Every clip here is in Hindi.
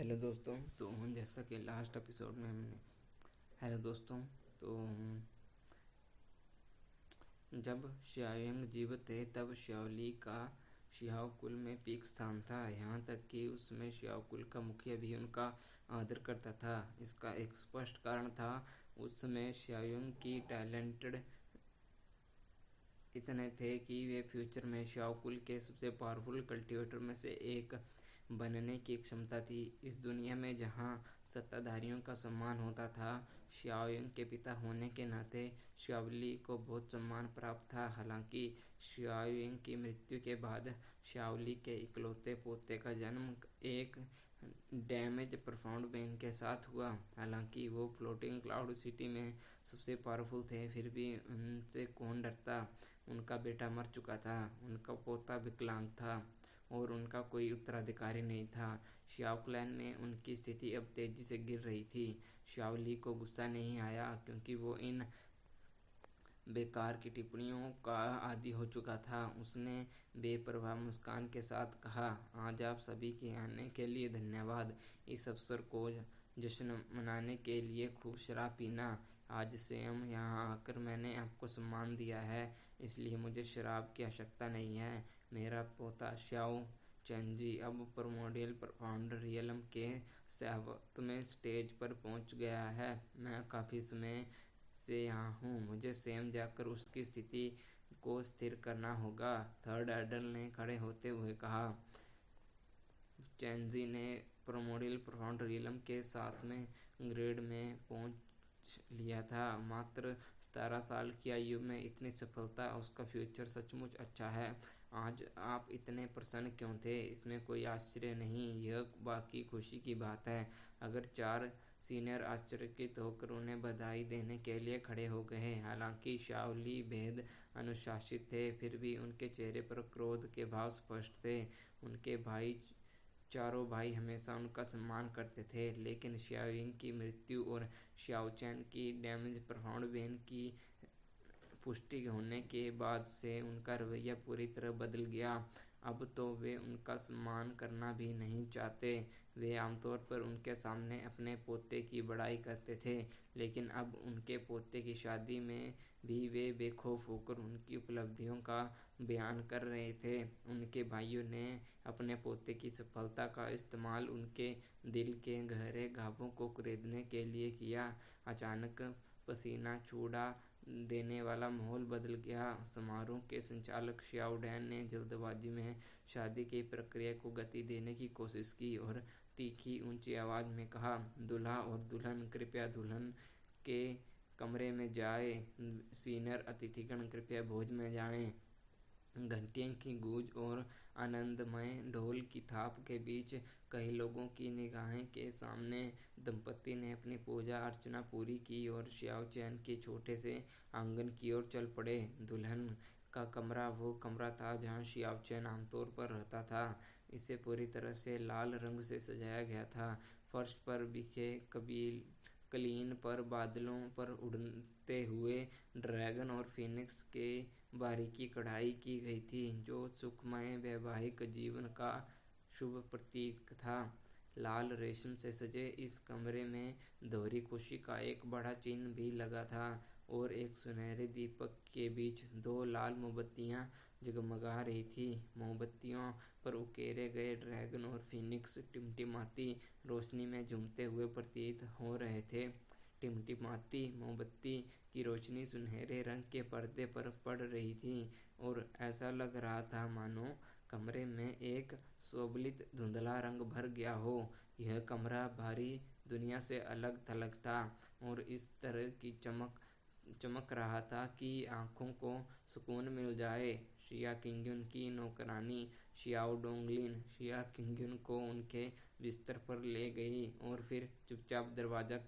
हेलो दोस्तों। तो जैसा कि लास्ट एपिसोड में हमने हेलो दोस्तों। तो जब शियाओयंग जीवित थे तब शियाओली का शियाओ कुल में पीक स्थान था। यहाँ तक कि उसमें शियाओ कुल का मुखिया भी उनका आदर करता था। इसका एक स्पष्ट कारण था। उस समय शियाओयंग की टैलेंटेड इतने थे कि वे फ्यूचर में शियाओ कुल के सबसे पावरफुल कल्टीवेटर में से एक बनने की क्षमता थी। इस दुनिया में जहाँ सत्ताधारियों का सम्मान होता था, शियाओयंग के पिता होने के नाते शियाओली को बहुत सम्मान प्राप्त था। हालांकि शियाओयंग की मृत्यु के बाद शियाओली के इकलौते पोते का जन्म एक डैमेज परफॉर्म्ड बेन के साथ हुआ। हालांकि वो फ्लोटिंग क्लाउड सिटी में सबसे पावरफुल थे, फिर भी उनसे कौन डरता। उनका बेटा मर चुका था, उनका पोता विकलांग था और उनका कोई उत्तराधिकारी नहीं था। शियाओ क्लैन में उनकी स्थिति अब तेजी से गिर रही थी। शियाओली को गुस्सा नहीं आया क्योंकि वो इन बेकार की टिप्पणियों का आदी हो चुका था। उसने बेपरवाह मुस्कान के साथ कहा, आज आप सभी के आने के लिए धन्यवाद। इस अवसर को जश्न मनाने के लिए खूब शराब पीना। आज स्वयं यहाँ आकर मैंने आपको सम्मान दिया है, इसलिए मुझे शराब की आवश्यकता नहीं है। मेरा पोता शियाओ चैनजी अब प्रोमोडियल फाउंडर रियलम के 7वें स्टेज पर पहुंच गया है। मैं काफ़ी समय से यहाँ हूँ, मुझे स्वयं जाकर उसकी स्थिति को स्थिर करना होगा। थर्ड एडल ने खड़े होते हुए कहा। चैनजी ने प्रोमोडियल फाउंडर रियलम के 7वें ग्रेड में पहुँच लिया था। मात्र 17 साल की आयु में इतनी सफलता, उसका फ्यूचर सचमुच अच्छा है। आज आप इतने प्रसन्न क्यों थे? इसमें कोई आश्चर्य नहीं, यह बाकी खुशी की बात है। अगर 4 सीनियर आश्चर्यचकित होकर उन्हें बधाई देने के लिए खड़े हो गए। हालांकि शियाओली बेहद अनुशासित थे, फिर भी उनके चेहरे पर क्रोध के भाव स्पष्ट थे। उनके चारों भाई हमेशा उनका सम्मान करते थे, लेकिन शियाओयंग की मृत्यु और शियाओ चैन की डैमेज परफॉर्म्ड बेन की पुष्टि होने के बाद से उनका रवैया पूरी तरह बदल गया। अब तो वे उनका सम्मान करना भी नहीं चाहते। वे आमतौर पर उनके सामने अपने पोते की बड़ाई करते थे, लेकिन अब उनके पोते की शादी में भी वे बेखौफ होकर उनकी उपलब्धियों का बयान कर रहे थे। उनके भाइयों ने अपने पोते की सफलता का इस्तेमाल उनके दिल के गहरे घावों को कुरेदने के लिए किया। अचानक पसीना छुड़ा देने वाला माहौल बदल गया। समारोह के संचालक शियाओ डैन ने जल्दबाजी में शादी की प्रक्रिया को गति देने की कोशिश की और तीखी ऊंची आवाज में कहा, दूल्हा और दुल्हन कृपया दुल्हन के कमरे में जाए। सीनियर अतिथिगण कृपया भोज में जाएं। घंटियों की गूंज और आनंदमय ढोल की थाप के बीच कई लोगों की निगाहें के सामने दंपति ने अपनी पूजा अर्चना पूरी की और शियाओ चैन के छोटे से आंगन की ओर चल पड़े। दुल्हन का कमरा वो कमरा था जहाँ शियाओ चैन आमतौर पर रहता था। इसे पूरी तरह से लाल रंग से सजाया गया था। फर्श पर बिखे कलीन पर बादलों पर उड़ते हुए ड्रैगन और फिनिक्स के बारीकी कढ़ाई की गई थी, जो सुखमय वैवाहिक जीवन का शुभ प्रतीक था। लाल रेशम से सजे इस कमरे में दोहरी खुशी का एक बड़ा चिन्ह भी लगा था और एक सुनहरे दीपक के बीच 2 लाल मोमबत्तियां जगमगा रही थी। मोमबत्तियों पर उकेरे गए ड्रैगन और फिनिक्स टिमटिमाती रोशनी में झूमते हुए प्रतीत हो रहे थे। टिमटिमाती मोमबत्ती की रोशनी सुनहरे रंग के पर्दे पर पड़ रही थी और ऐसा लग रहा था मानो कमरे में एक शोभित धुंधला रंग भर गया हो। यह कमरा बाहरी दुनिया से अलग थलग था और इस तरह की चमक रहा था कि आंखों को सुकून मिल जाए। शिया किंगयुन की नौकरानी शियाओ डोंगलिन शिया किंगयुन को उनके बिस्तर पर ले गई और फिर चुपचाप दरवाजा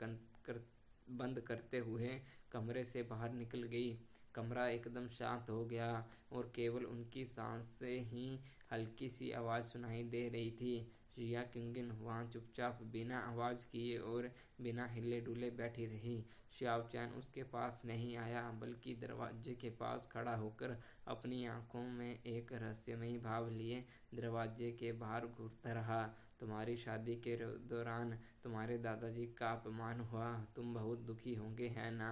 बंद करते हुए कमरे से बाहर निकल गई। कमरा एकदम शांत हो गया और केवल उनकी सांसें ही हल्की सी आवाज़ सुनाई दे रही थी। शिया किंगयुन वहाँ चुपचाप बिना आवाज़ किए और बिना हिले डुले बैठी रही। शियाओ चैन उसके पास नहीं आया, बल्कि दरवाजे के पास खड़ा होकर अपनी आंखों में एक रहस्यमयी भाव लिए दरवाजे के बाहर घूरता रहा। तुम्हारी शादी के दौरान तुम्हारे दादाजी का अपमान हुआ, तुम बहुत दुखी होंगे, है ना?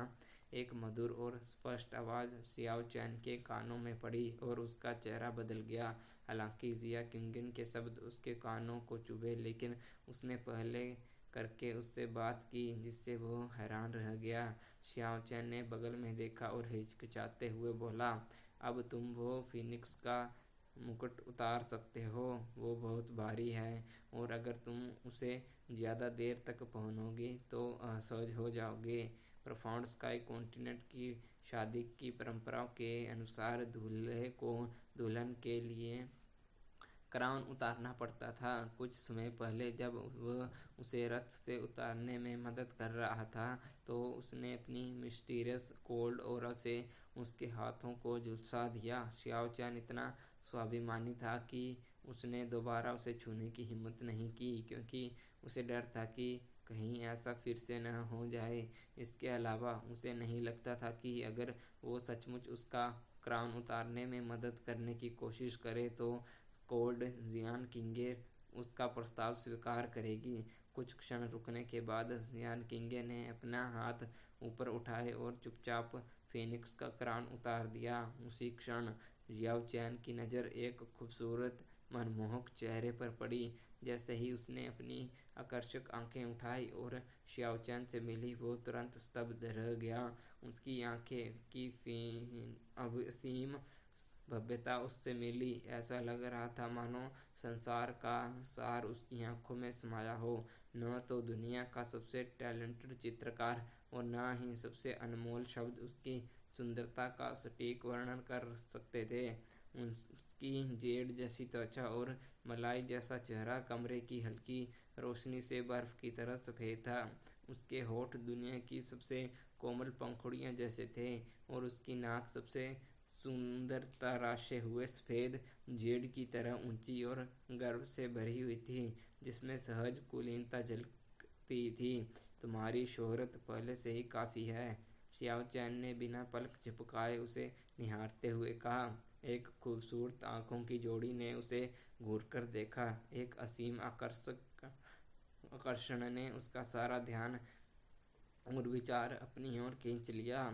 एक मधुर और स्पष्ट आवाज़ सियाओ चैन के कानों में पड़ी और उसका चेहरा बदल गया। हालांकि जिया किंगन के शब्द उसके कानों को चुभे, लेकिन उसने पहले करके उससे बात की जिससे वो हैरान रह गया। सियाओ चैन ने बगल में देखा और हिचकिचाते हुए बोला, अब तुम वो फिनिक्स का मुकुट उतार सकते हो। वो बहुत भारी है और अगर तुम उसे ज़्यादा देर तक पहनोगे तो असहज हो जाओगे। प्रोफाउंड स्काई कॉन्टिनेंट की शादी की परंपराओं के अनुसार दूल्हे को दुल्हन के लिए क्राउन उतारना पड़ता था। कुछ समय पहले जब वह उसे रथ से उतारने में मदद कर रहा था तो उसने अपनी मिस्टीरियस कोल्ड ऑरा से उसके हाथों को झुलसा दिया। शियाओ चैन इतना स्वाभिमानी था कि उसने दोबारा उसे छूने की हिम्मत नहीं की, क्योंकि उसे डर था कि कहीं ऐसा फिर से न हो जाए। इसके अलावा उसे नहीं लगता था कि अगर वो सचमुच उसका क्राउन उतारने में मदद करने की कोशिश करे तो कोल्ड जियान किंगे उसका प्रस्ताव स्वीकार करेगी। कुछ क्षण रुकने के बाद जियान किंगे ने अपना हाथ ऊपर उठाए और चुपचाप फेनिक्स का क्राउन उतार दिया। उसी क्षण जियाओ चैन की नज़र एक खूबसूरत मनमोहक चेहरे पर पड़ी। जैसे ही उसने अपनी आकर्षक आंखें उठाई और शियाओ चैन से मिली, वो तुरंत स्तब्ध रह गया। उसकी आंखें की अब असीम भव्यता उससे मिली। ऐसा लग रहा था मानो संसार का सार उसकी आंखों में समाया हो। न तो दुनिया का सबसे टैलेंटेड चित्रकार और न ही सबसे अनमोल शब्द उसकी सुंदरता का सटीक वर्णन कर सकते थे। उसकी जेड जैसी त्वचा और मलाई जैसा चेहरा कमरे की हल्की रोशनी से बर्फ की तरह सफ़ेद था। उसके होठ दुनिया की सबसे कोमल पंखुड़ियाँ जैसे थे और उसकी नाक सबसे सुंदर तराशे हुए सफ़ेद जेड की तरह ऊंची और गर्व से भरी हुई थी, जिसमें सहज कुलीनता झलकती थी। तुम्हारी शोहरत पहले से ही काफ़ी है, शियाओ चैन ने बिना पलक झपकाए उसे निहारते हुए कहा। एक खूबसूरत आंखों की जोड़ी ने उसे घूरकर देखा। एक असीम आकर्षण ने उसका सारा ध्यान और विचार अपनी ओर खींच लिया,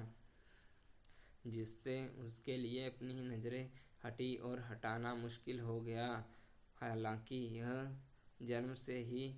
जिससे उसके लिए अपनी नज़रें हटी और हटाना मुश्किल हो गया। हालांकि यह जन्म से ही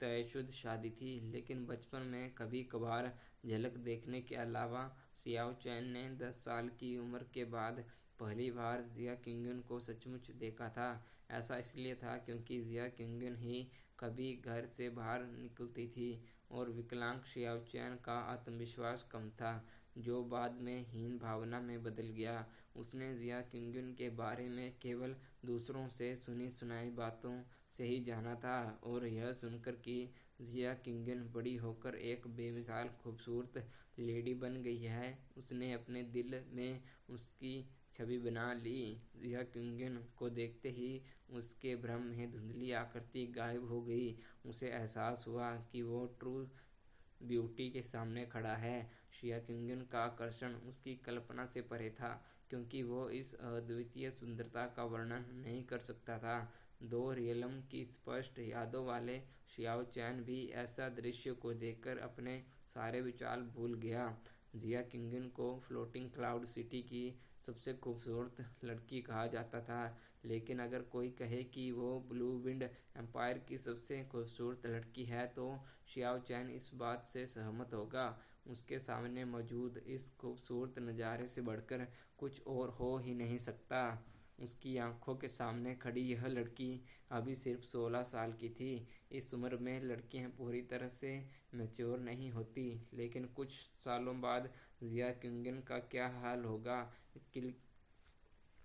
तयशुदा शादी थी, लेकिन बचपन में कभी कभार झलक देखने के अलावा सियाओ चैन ने 10 साल की उम्र के बाद पहली बार जिया किंगन को सचमुच देखा था। ऐसा इसलिए था क्योंकि जिया किंगन ही कभी घर से बाहर निकलती थी और विकलांग शियाओ चैन का आत्मविश्वास कम था, जो बाद में हीन भावना में बदल गया। उसने जिया किंगन के बारे में केवल दूसरों से सुनी सुनाई बातों से ही जाना था, और यह सुनकर कि जिया किंगन बड़ी होकर एक बेमिसाल खूबसूरत लेडी बन गई है, उसने अपने दिल में उसकी छवि बना ली। जिया किंगन को देखते ही उसके भ्रम में धुंधली आकृति गायब हो गई। उसे एहसास हुआ कि वो ट्रू ब्यूटी के सामने खड़ा है। शिया किंगन का आकर्षण उसकी कल्पना से परे था, क्योंकि वो इस अद्वितीय सुंदरता का वर्णन नहीं कर सकता था। दो रियलम की स्पष्ट यादों वाले शियाओ चैन भी ऐसा दृश्य को देखकर अपने सारे विचार भूल गया। जिया किंगन को फ्लोटिंग क्लाउड सिटी की सबसे खूबसूरत लड़की कहा जाता था, लेकिन अगर कोई कहे कि वो ब्लू विंड एम्पायर की सबसे खूबसूरत लड़की है तो शियाओ चैन इस बात से सहमत होगा। उसके सामने मौजूद इस खूबसूरत नज़ारे से बढ़कर कुछ और हो ही नहीं सकता। उसकी आंखों के सामने खड़ी यह लड़की अभी सिर्फ 16 साल की थी। इस उम्र में लड़कियां पूरी तरह से मैच्योर नहीं होती, लेकिन कुछ सालों बाद जिया किंगन का क्या हाल होगा,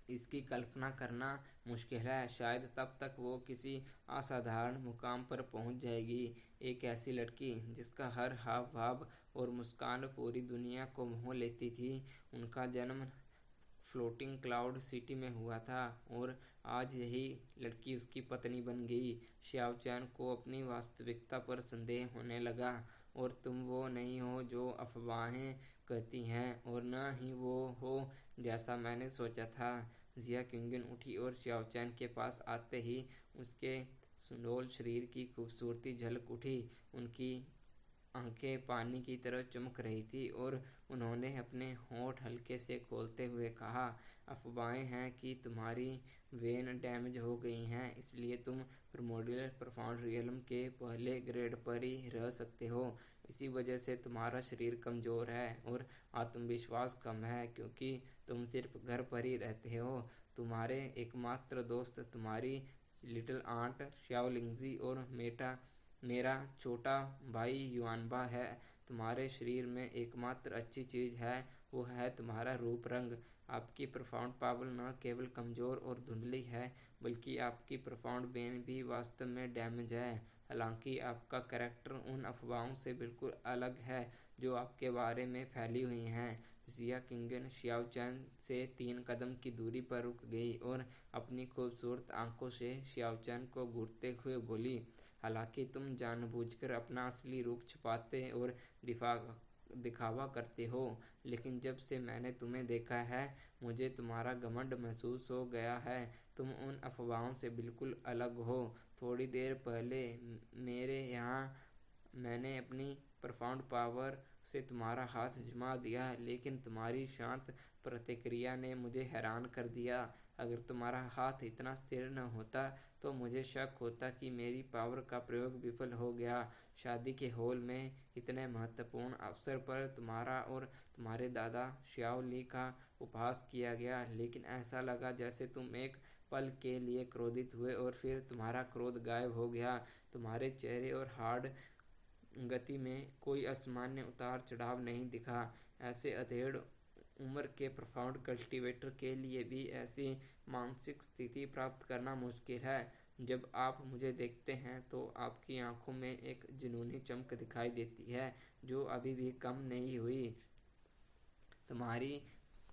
इसकी कल्पना करना मुश्किल है। शायद तब तक वो किसी असाधारण मुकाम पर पहुंच जाएगी। एक ऐसी लड़की जिसका हर हाव भाव और मुस्कान पूरी दुनिया को मोह लेती थी। उनका जन्म फ्लोटिंग क्लाउड सिटी में हुआ था और आज यही लड़की उसकी पत्नी बन गई। शियाओ चैन को अपनी वास्तविकता पर संदेह होने लगा। और तुम वो नहीं हो जो अफवाहें कहती हैं, और न ही वो हो जैसा मैंने सोचा था। जिया किंगन उठी और शियाओ चैन के पास आते ही उसके सुडौल शरीर की खूबसूरती झलक उठी। उनकी आंखें पानी की तरह चमक रही थी और उन्होंने अपने होंठ हल्के से खोलते हुए कहा, अफवाहें हैं कि तुम्हारी वेन डैमेज हो गई हैं, इसलिए तुम प्रिमोर्डियल प्रोफाउंड रियलम के पहले ग्रेड पर ही रह सकते हो। इसी वजह से तुम्हारा शरीर कमज़ोर है और आत्मविश्वास कम है, क्योंकि तुम सिर्फ घर पर ही रहते हो। तुम्हारे एकमात्र दोस्त तुम्हारी लिटिल आंट श्याओलिंगजी और मेरा छोटा भाई युआनबा है। तुम्हारे शरीर में एकमात्र अच्छी चीज़ है, वो है तुम्हारा रूप रंग। आपकी प्रोफाउंड पावर न केवल कमज़ोर और धुंधली है, बल्कि आपकी प्रोफाउंड वेन भी वास्तव में डैमेज है। हालांकि आपका कैरेक्टर उन अफवाहों से बिल्कुल अलग है जो आपके बारे में फैली हुई हैं। जिया किंगन शियाओचैन से 3 कदम की दूरी पर रुक गई और अपनी खूबसूरत आंखों से शियाओचैन को घूरते हुए बोली, हालांकि तुम जानबूझकर अपना असली रूप छिपाते और दिखावा करते हो, लेकिन जब से मैंने तुम्हें देखा है, मुझे तुम्हारा घमंड महसूस हो गया है। तुम उन अफवाहों से बिल्कुल अलग हो। थोड़ी देर पहले मेरे यहाँ मैंने अपनी प्रोफाउंड पावर से तुम्हारा हाथ जमा दिया, लेकिन तुम्हारी शांत प्रतिक्रिया ने मुझे हैरान कर दिया। अगर तुम्हारा हाथ इतना स्थिर न होता तो मुझे शक होता कि मेरी पावर का प्रयोग विफल हो गया। शादी के हॉल में इतने महत्वपूर्ण अवसर पर तुम्हारा और तुम्हारे दादा श्याओ ली का उपहास किया गया, लेकिन ऐसा लगा जैसे तुम एक पल के लिए क्रोधित हुए और फिर तुम्हारा क्रोध गायब हो गया। तुम्हारे चेहरे और हार्ड गति में कोई असामान्य उतार चढ़ाव नहीं दिखा। ऐसे अधेड़ उम्र के प्रोफाउंड कल्टीवेटर के लिए भी ऐसी मानसिक स्थिति प्राप्त करना मुश्किल है। जब आप मुझे देखते हैं तो आपकी आंखों में एक जुनूनी चमक दिखाई देती है जो अभी भी कम नहीं हुई। तुम्हारी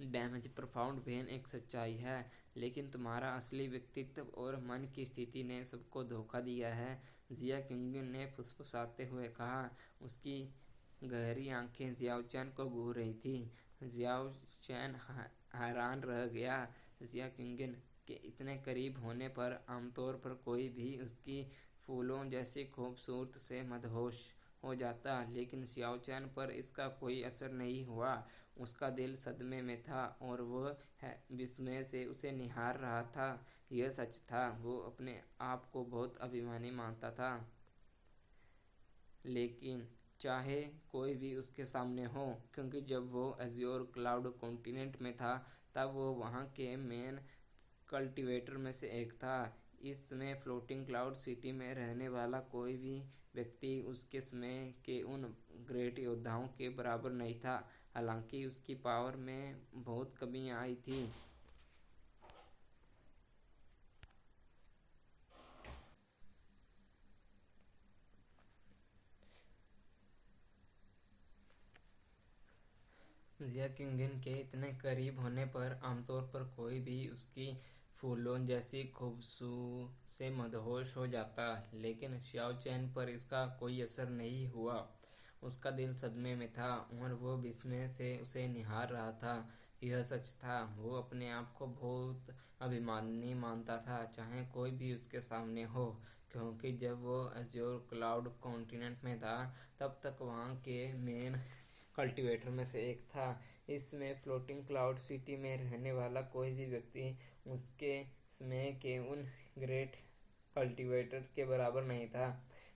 डैमेज प्रोफाउंड वेन एक सच्चाई है, लेकिन तुम्हारा असली व्यक्तित्व और मन की स्थिति ने सबको धोखा दिया है। जिया किंगन ने फुसफुसाते हुए कहा। उसकी गहरी आंखें जियाओचैन को घूर रही थी। जियाओचैन हैरान रह गया। जिया किंगन के इतने करीब होने पर आमतौर पर कोई भी उसकी फूलों जैसी खूबसूरत से मदहोश हो जाता, लेकिन जियाओचैन पर इसका कोई असर नहीं हुआ। उसका दिल सदमे में था और वह विस्मय से उसे निहार रहा था। यह सच था, वो अपने आप को बहुत अभिमानी मानता था, लेकिन चाहे कोई भी उसके सामने हो, क्योंकि जब वो एज्योर क्लाउड कॉन्टिनेंट में था तब वो वहाँ के मेन कल्टीवेटर में से एक था। इस समय फ्लोटिंग क्लाउड सिटी में रहने वाला कोई भी व्यक्ति उसके समय के उन ग्रेट योद्धाओं के बराबर नहीं था। हालांकि उसकी पावर में बहुत कमी आई थी। जिया किंगन के इतने करीब होने पर आमतौर पर कोई भी उसकी फूलों जैसी खूबसूरती से मदहोश हो जाता, लेकिन शियाओचैन पर इसका कोई असर नहीं हुआ। उसका दिल सदमे में था और वो विस्मय से उसे निहार रहा था। यह सच था, वो अपने आप को बहुत अभिमानी मानता था, चाहे कोई भी उसके सामने हो, क्योंकि जब वो एज्योर क्लाउड कॉन्टिनेंट में था तब तक वहाँ के मेन कल्टीवेटर में से एक था। इसमें फ्लोटिंग क्लाउड सिटी में रहने वाला कोई भी व्यक्ति उसके समय के उन ग्रेट कल्टीवेटर के बराबर नहीं था।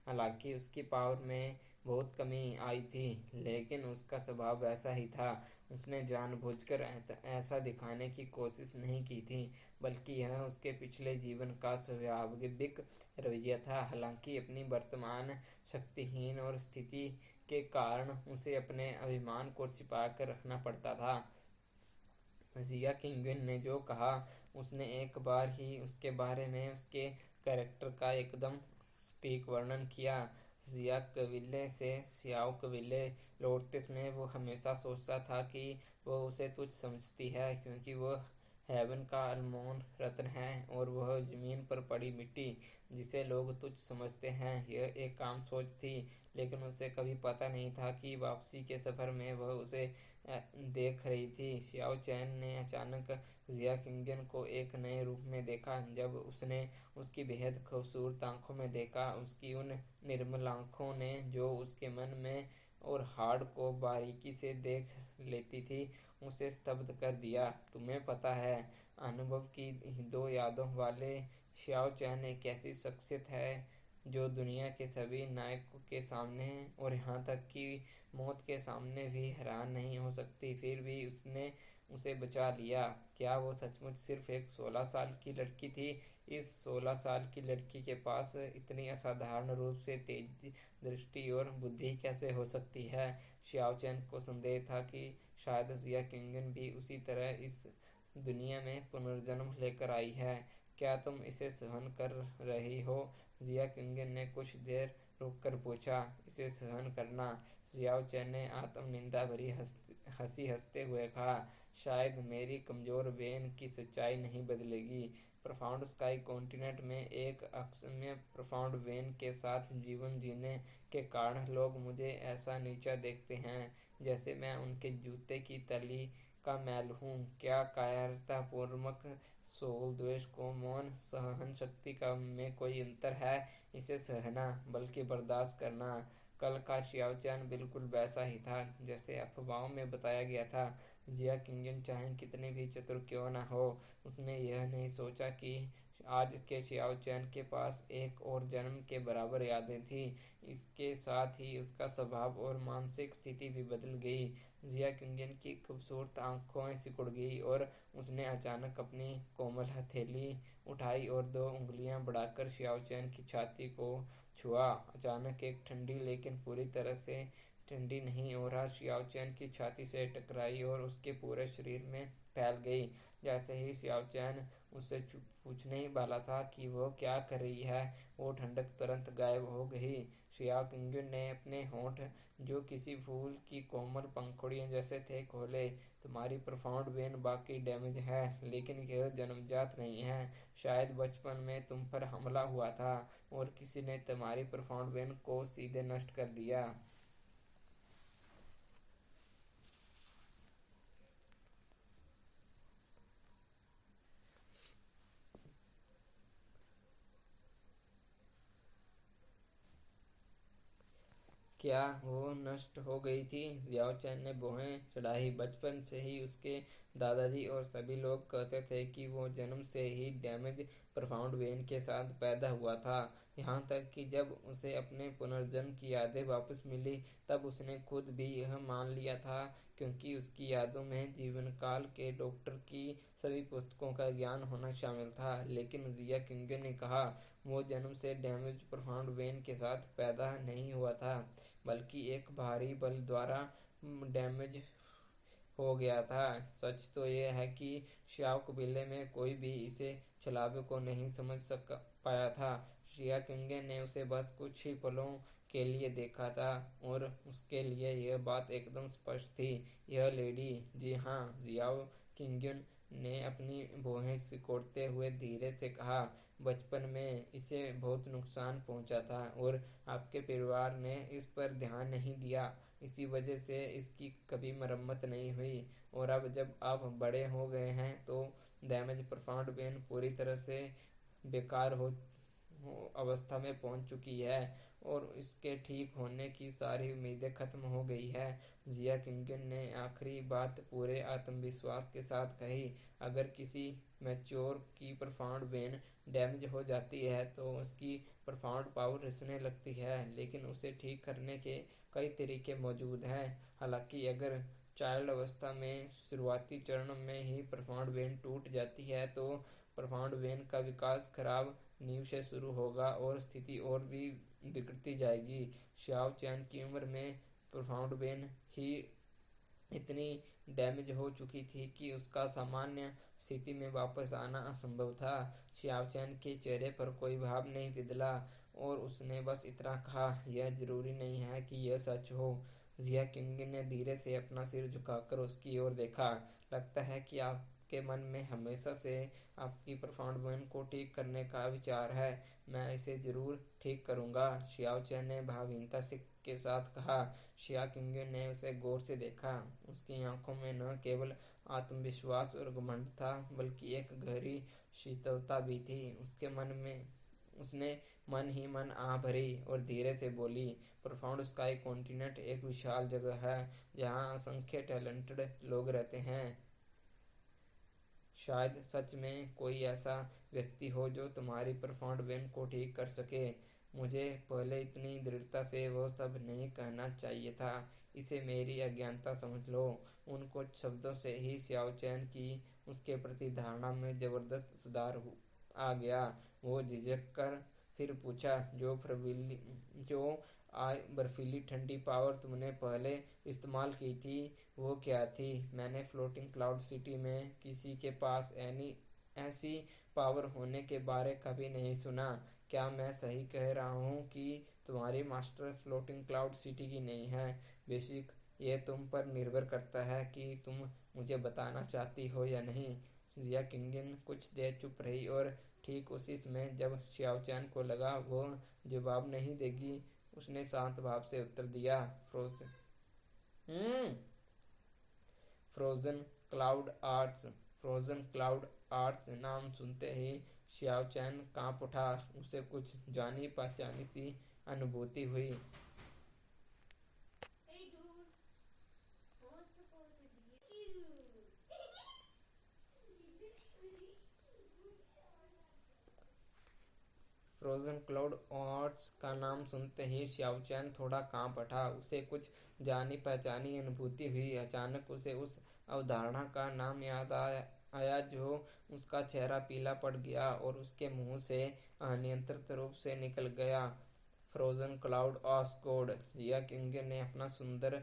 हालांकि उसकी पावर में बहुत कमी आई थी, लेकिन उसका स्वभाव वैसा ही था। उसने जानबूझकर ऐसा दिखाने की कोशिश नहीं की थी, बल्कि यह उसके पिछले जीवन का स्वाभाविक रवैया था। हालांकि अपनी वर्तमान शक्तिहीन और स्थिति के कारण उसे अपने अभिमान को छिपा कर रखना पड़ता था। जिया किंगन ने जो कहा, उसने एक बार ही उसके बारे में उसके कैरेक्टर का एकदम सटीक वर्णन किया। जिया कबीले से सियाओ कबीले लौटते समय वो हमेशा सोचता था कि वह उसे तुच्छ समझती है, क्योंकि वह हेवन का अनमोल रत्न है और वह जमीन पर पड़ी मिट्टी जिसे लोग तुच्छ समझते हैं। यह एक काम सोच थी, लेकिन उसे कभी पता नहीं था कि वापसी के सफर में वह उसे देख रही थी। शियाओ चैन ने अचानक जिया किंगन को एक नए रूप में देखा। जब उसने उसकी बेहद खूबसूरत आंखों में देखा, उसकी उन निर्मल आंखों ने जो उसके मन में और हार्ड को बारीकी से देख लेती थी, उसे स्तब्ध कर दिया। तुम्हें पता है, अनुभव की दो यादों वाले शियाओ चैन एक ऐसी शख्सियत है जो दुनिया के सभी नायकों के सामने और यहाँ तक कि मौत के सामने भी हैरान नहीं हो सकती। फिर भी उसने उसे बचा लिया। क्या वो सचमुच सिर्फ एक 16 साल की लड़की थी? इस 16 साल की लड़की के पास इतनी असाधारण रूप से तेज दृष्टि और बुद्धि कैसे हो सकती है? शियाओ चैन को संदेह था कि शायद जिया किंगन भी उसी तरह इस दुनिया में पुनर्जन्म लेकर आई है। क्या तुम इसे सहन कर रही हो? जिया किंगन ने कुछ देर रुककर पूछा। इसे सहन करना? जियाओ चैन ने आत्मनिंदा भरी हंसी हंसते हुए कहा, शायद मेरी कमजोर बेन की सच्चाई नहीं बदलेगी। प्रोफाउंड स्काई कॉन्टिनेंट में एक अक्षम्य प्रोफाउंड वेन के साथ जीवन जीने के कारण लोग मुझे ऐसा नीचा देखते हैं, जैसे मैं उनके जूते की तली का मैल हूँ। क्या कायरतापूर्वक सोल द्वेष को मौन सहन शक्ति का में कोई अंतर है? इसे सहना बल्कि बर्दाश्त करना। कल का शियाओचैन बिल्कुल वैसा ही था जैसे अफवाहों में बताया गया था। जिया किंगन चाहे कितनी भी चतुर क्यों न हो, उसने यह नहीं सोचा कि आज के शियाओ चैन के पास एक और जन्म के बराबर यादें थी। इसके साथ ही उसका स्वभाव और मानसिक स्थिति भी बदल गई। जिया किंगन की खूबसूरत आंखों सिकुड़ गई और उसने अचानक अपनी कोमल हथेली उठाई और दो उंगलियां बढ़ाकर शियाओ चैन की छाती को छुआ। अचानक एक ठंडी लेकिन पूरी तरह से ठंडी नहीं हो रहा शियाओ चैन की छाती से टकराई और उसके पूरे शरीर में फैल गई। जैसे ही शियाओ चैन उससे पूछने ही वाला था कि वो क्या कर रही है, वो ठंडक तुरंत गायब हो गई। शियाओ किंगन ने अपने होंठ, जो किसी फूल की कोमल पंखुड़ियों जैसे थे, खोले। तुम्हारी प्रोफाउंड वेन बाकी डैमेज है, लेकिन यह जन्मजात नहीं है। शायद बचपन में तुम पर हमला हुआ था और किसी ने तुम्हारी प्रोफाउंड वेन को सीधे नष्ट कर दिया। क्या वो नष्ट हो गई थी? जियाओ चैन ने भौहें चढ़ाई। बचपन से ही उसके दादाजी और सभी लोग कहते थे कि वो जन्म से ही डैमेज प्रोफाउंड वेन के साथ पैदा हुआ था। यहाँ तक कि जब उसे अपने पुनर्जन्म की यादें वापस मिली, तब उसने खुद भी यह मान लिया था, क्योंकि उसकी यादों में जीवन काल के डॉक्टर की सभी पुस्तकों का ज्ञान होना शामिल था। लेकिन जिया किंगन ने कहा, वो जन्म से डैमेज प्रोफाउंड वेन के साथ पैदा नहीं हुआ था, बल्कि एक भारी बल द्वारा डैमेज हो गया था। सच तो यह है कि श्याओ कबीले में कोई भी इसे छलावे को नहीं समझ सक पाया था। शिया किंगे ने उसे बस कुछ ही पलों के लिए देखा था और उसके लिए यह बात एकदम स्पष्ट थी। यह लेडी, जी हाँ, जियाओ किंगन ने अपनी भौहें सिकोड़ते हुए धीरे से कहा, बचपन में इसे बहुत नुकसान पहुंचा था और आपके परिवार ने इस पर ध्यान नहीं दिया। इसी वजह से इसकी कभी मरम्मत नहीं हुई और अब जब आप बड़े हो गए हैं तो डैमेज प्रोफाउंड वेन पूरी तरह से बेकार हो अवस्था में पहुंच चुकी है और इसके ठीक होने की सारी उम्मीदें खत्म हो गई है। जिया किंगन ने आखिरी बात पूरे आत्मविश्वास के साथ कही, अगर किसी मैच्योर की प्रोफाउंड वेन डैमेज हो जाती है तो उसकी प्रोफाउंड पावर रिसने लगती है, लेकिन उसे ठीक करने के कई तरीके मौजूद हैं। हालांकि अगर चाइल्ड अवस्था में शुरुआती चरण में ही प्रोफाउंड वेन टूट जाती है तो प्रोफाउंड वेन का विकास खराब नींव से शुरू होगा और स्थिति और भी बिगड़ती जाएगी। शियाओ चैन की उम्र में प्रोफाउंड वेन ही इतनी डैमेज हो चुकी थी कि उसका सामान्य स्थिति में वापस आना असंभव था। शियाओ चैन के चेहरे पर कोई भाव नहीं बदला और उसने बस इतना कहा, यह जरूरी नहीं है कि यह सच हो। जिया किंग ने धीरे से अपना सिर झुकाकर उसकी ओर देखा। लगता है कि आप के मन में हमेशा से आपकी प्रफाउंड वुमेन को ठीक करने का विचार है। मैं इसे जरूर ठीक करूंगा, शियाओ चैन ने भावहीनता से के साथ कहा। शिया किंगन ने उसे गौर से देखा। उसकी आंखों में न केवल आत्मविश्वास और घमंड था, बल्कि एक गहरी शीतलता भी थी। उसने मन ही मन आह भरी और धीरे से बोली, प्रोफाउंड स्काई कॉन्टिनेंट एक विशाल जगह है जहाँ असंख्य टैलेंटेड लोग रहते हैं। शायद सच में कोई ऐसा व्यक्ति हो जो तुम्हारी प्रोफाउंड वेन को ठीक कर सके। मुझे पहले इतनी दृढ़ता से वो सब नहीं कहना चाहिए था। इसे मेरी अज्ञानता समझ लो। उन कुछ शब्दों से ही सियाओ चैन की उसके प्रति धारणा में जबरदस्त सुधार आ गया। वो झिझक कर फिर पूछा, जो बर्फीली ठंडी पावर तुमने पहले इस्तेमाल की थी वो क्या थी? मैंने फ्लोटिंग क्लाउड सिटी में किसी के पास ऐसी पावर होने के बारे कभी नहीं सुना। क्या मैं सही कह रहा हूँ कि तुम्हारी मास्टर फ्लोटिंग क्लाउड सिटी की नहीं है? बेशक ये तुम पर निर्भर करता है कि तुम मुझे बताना चाहती हो या नहीं। जिया किंगन कुछ देर चुप रही और ठीक उसी समय जब शियाओचैन को लगा वो जवाब नहीं देगी, उसने शांत भाव से उत्तर दिया, frozen cloud arts. Frozen cloud arts नाम सुनते ही शियाओचैन कांप उठा। उसे कुछ जानी पहचानी सी अनुभूति हुई। फ्रोजन क्लाउड आर्ट्स का नाम सुनते ही शियाओचैन थोड़ा कांप उठा। उसे कुछ जानी पहचानी अनुभूति हुई। अचानक उसे उस अवधारणा का नाम याद आया जो उसका चेहरा पीला पड़ गया और उसके मुंह से अनियंत्रित रूप से निकल गया। Frozen cloud Asgard. जिया किंग ने अपना सुंदर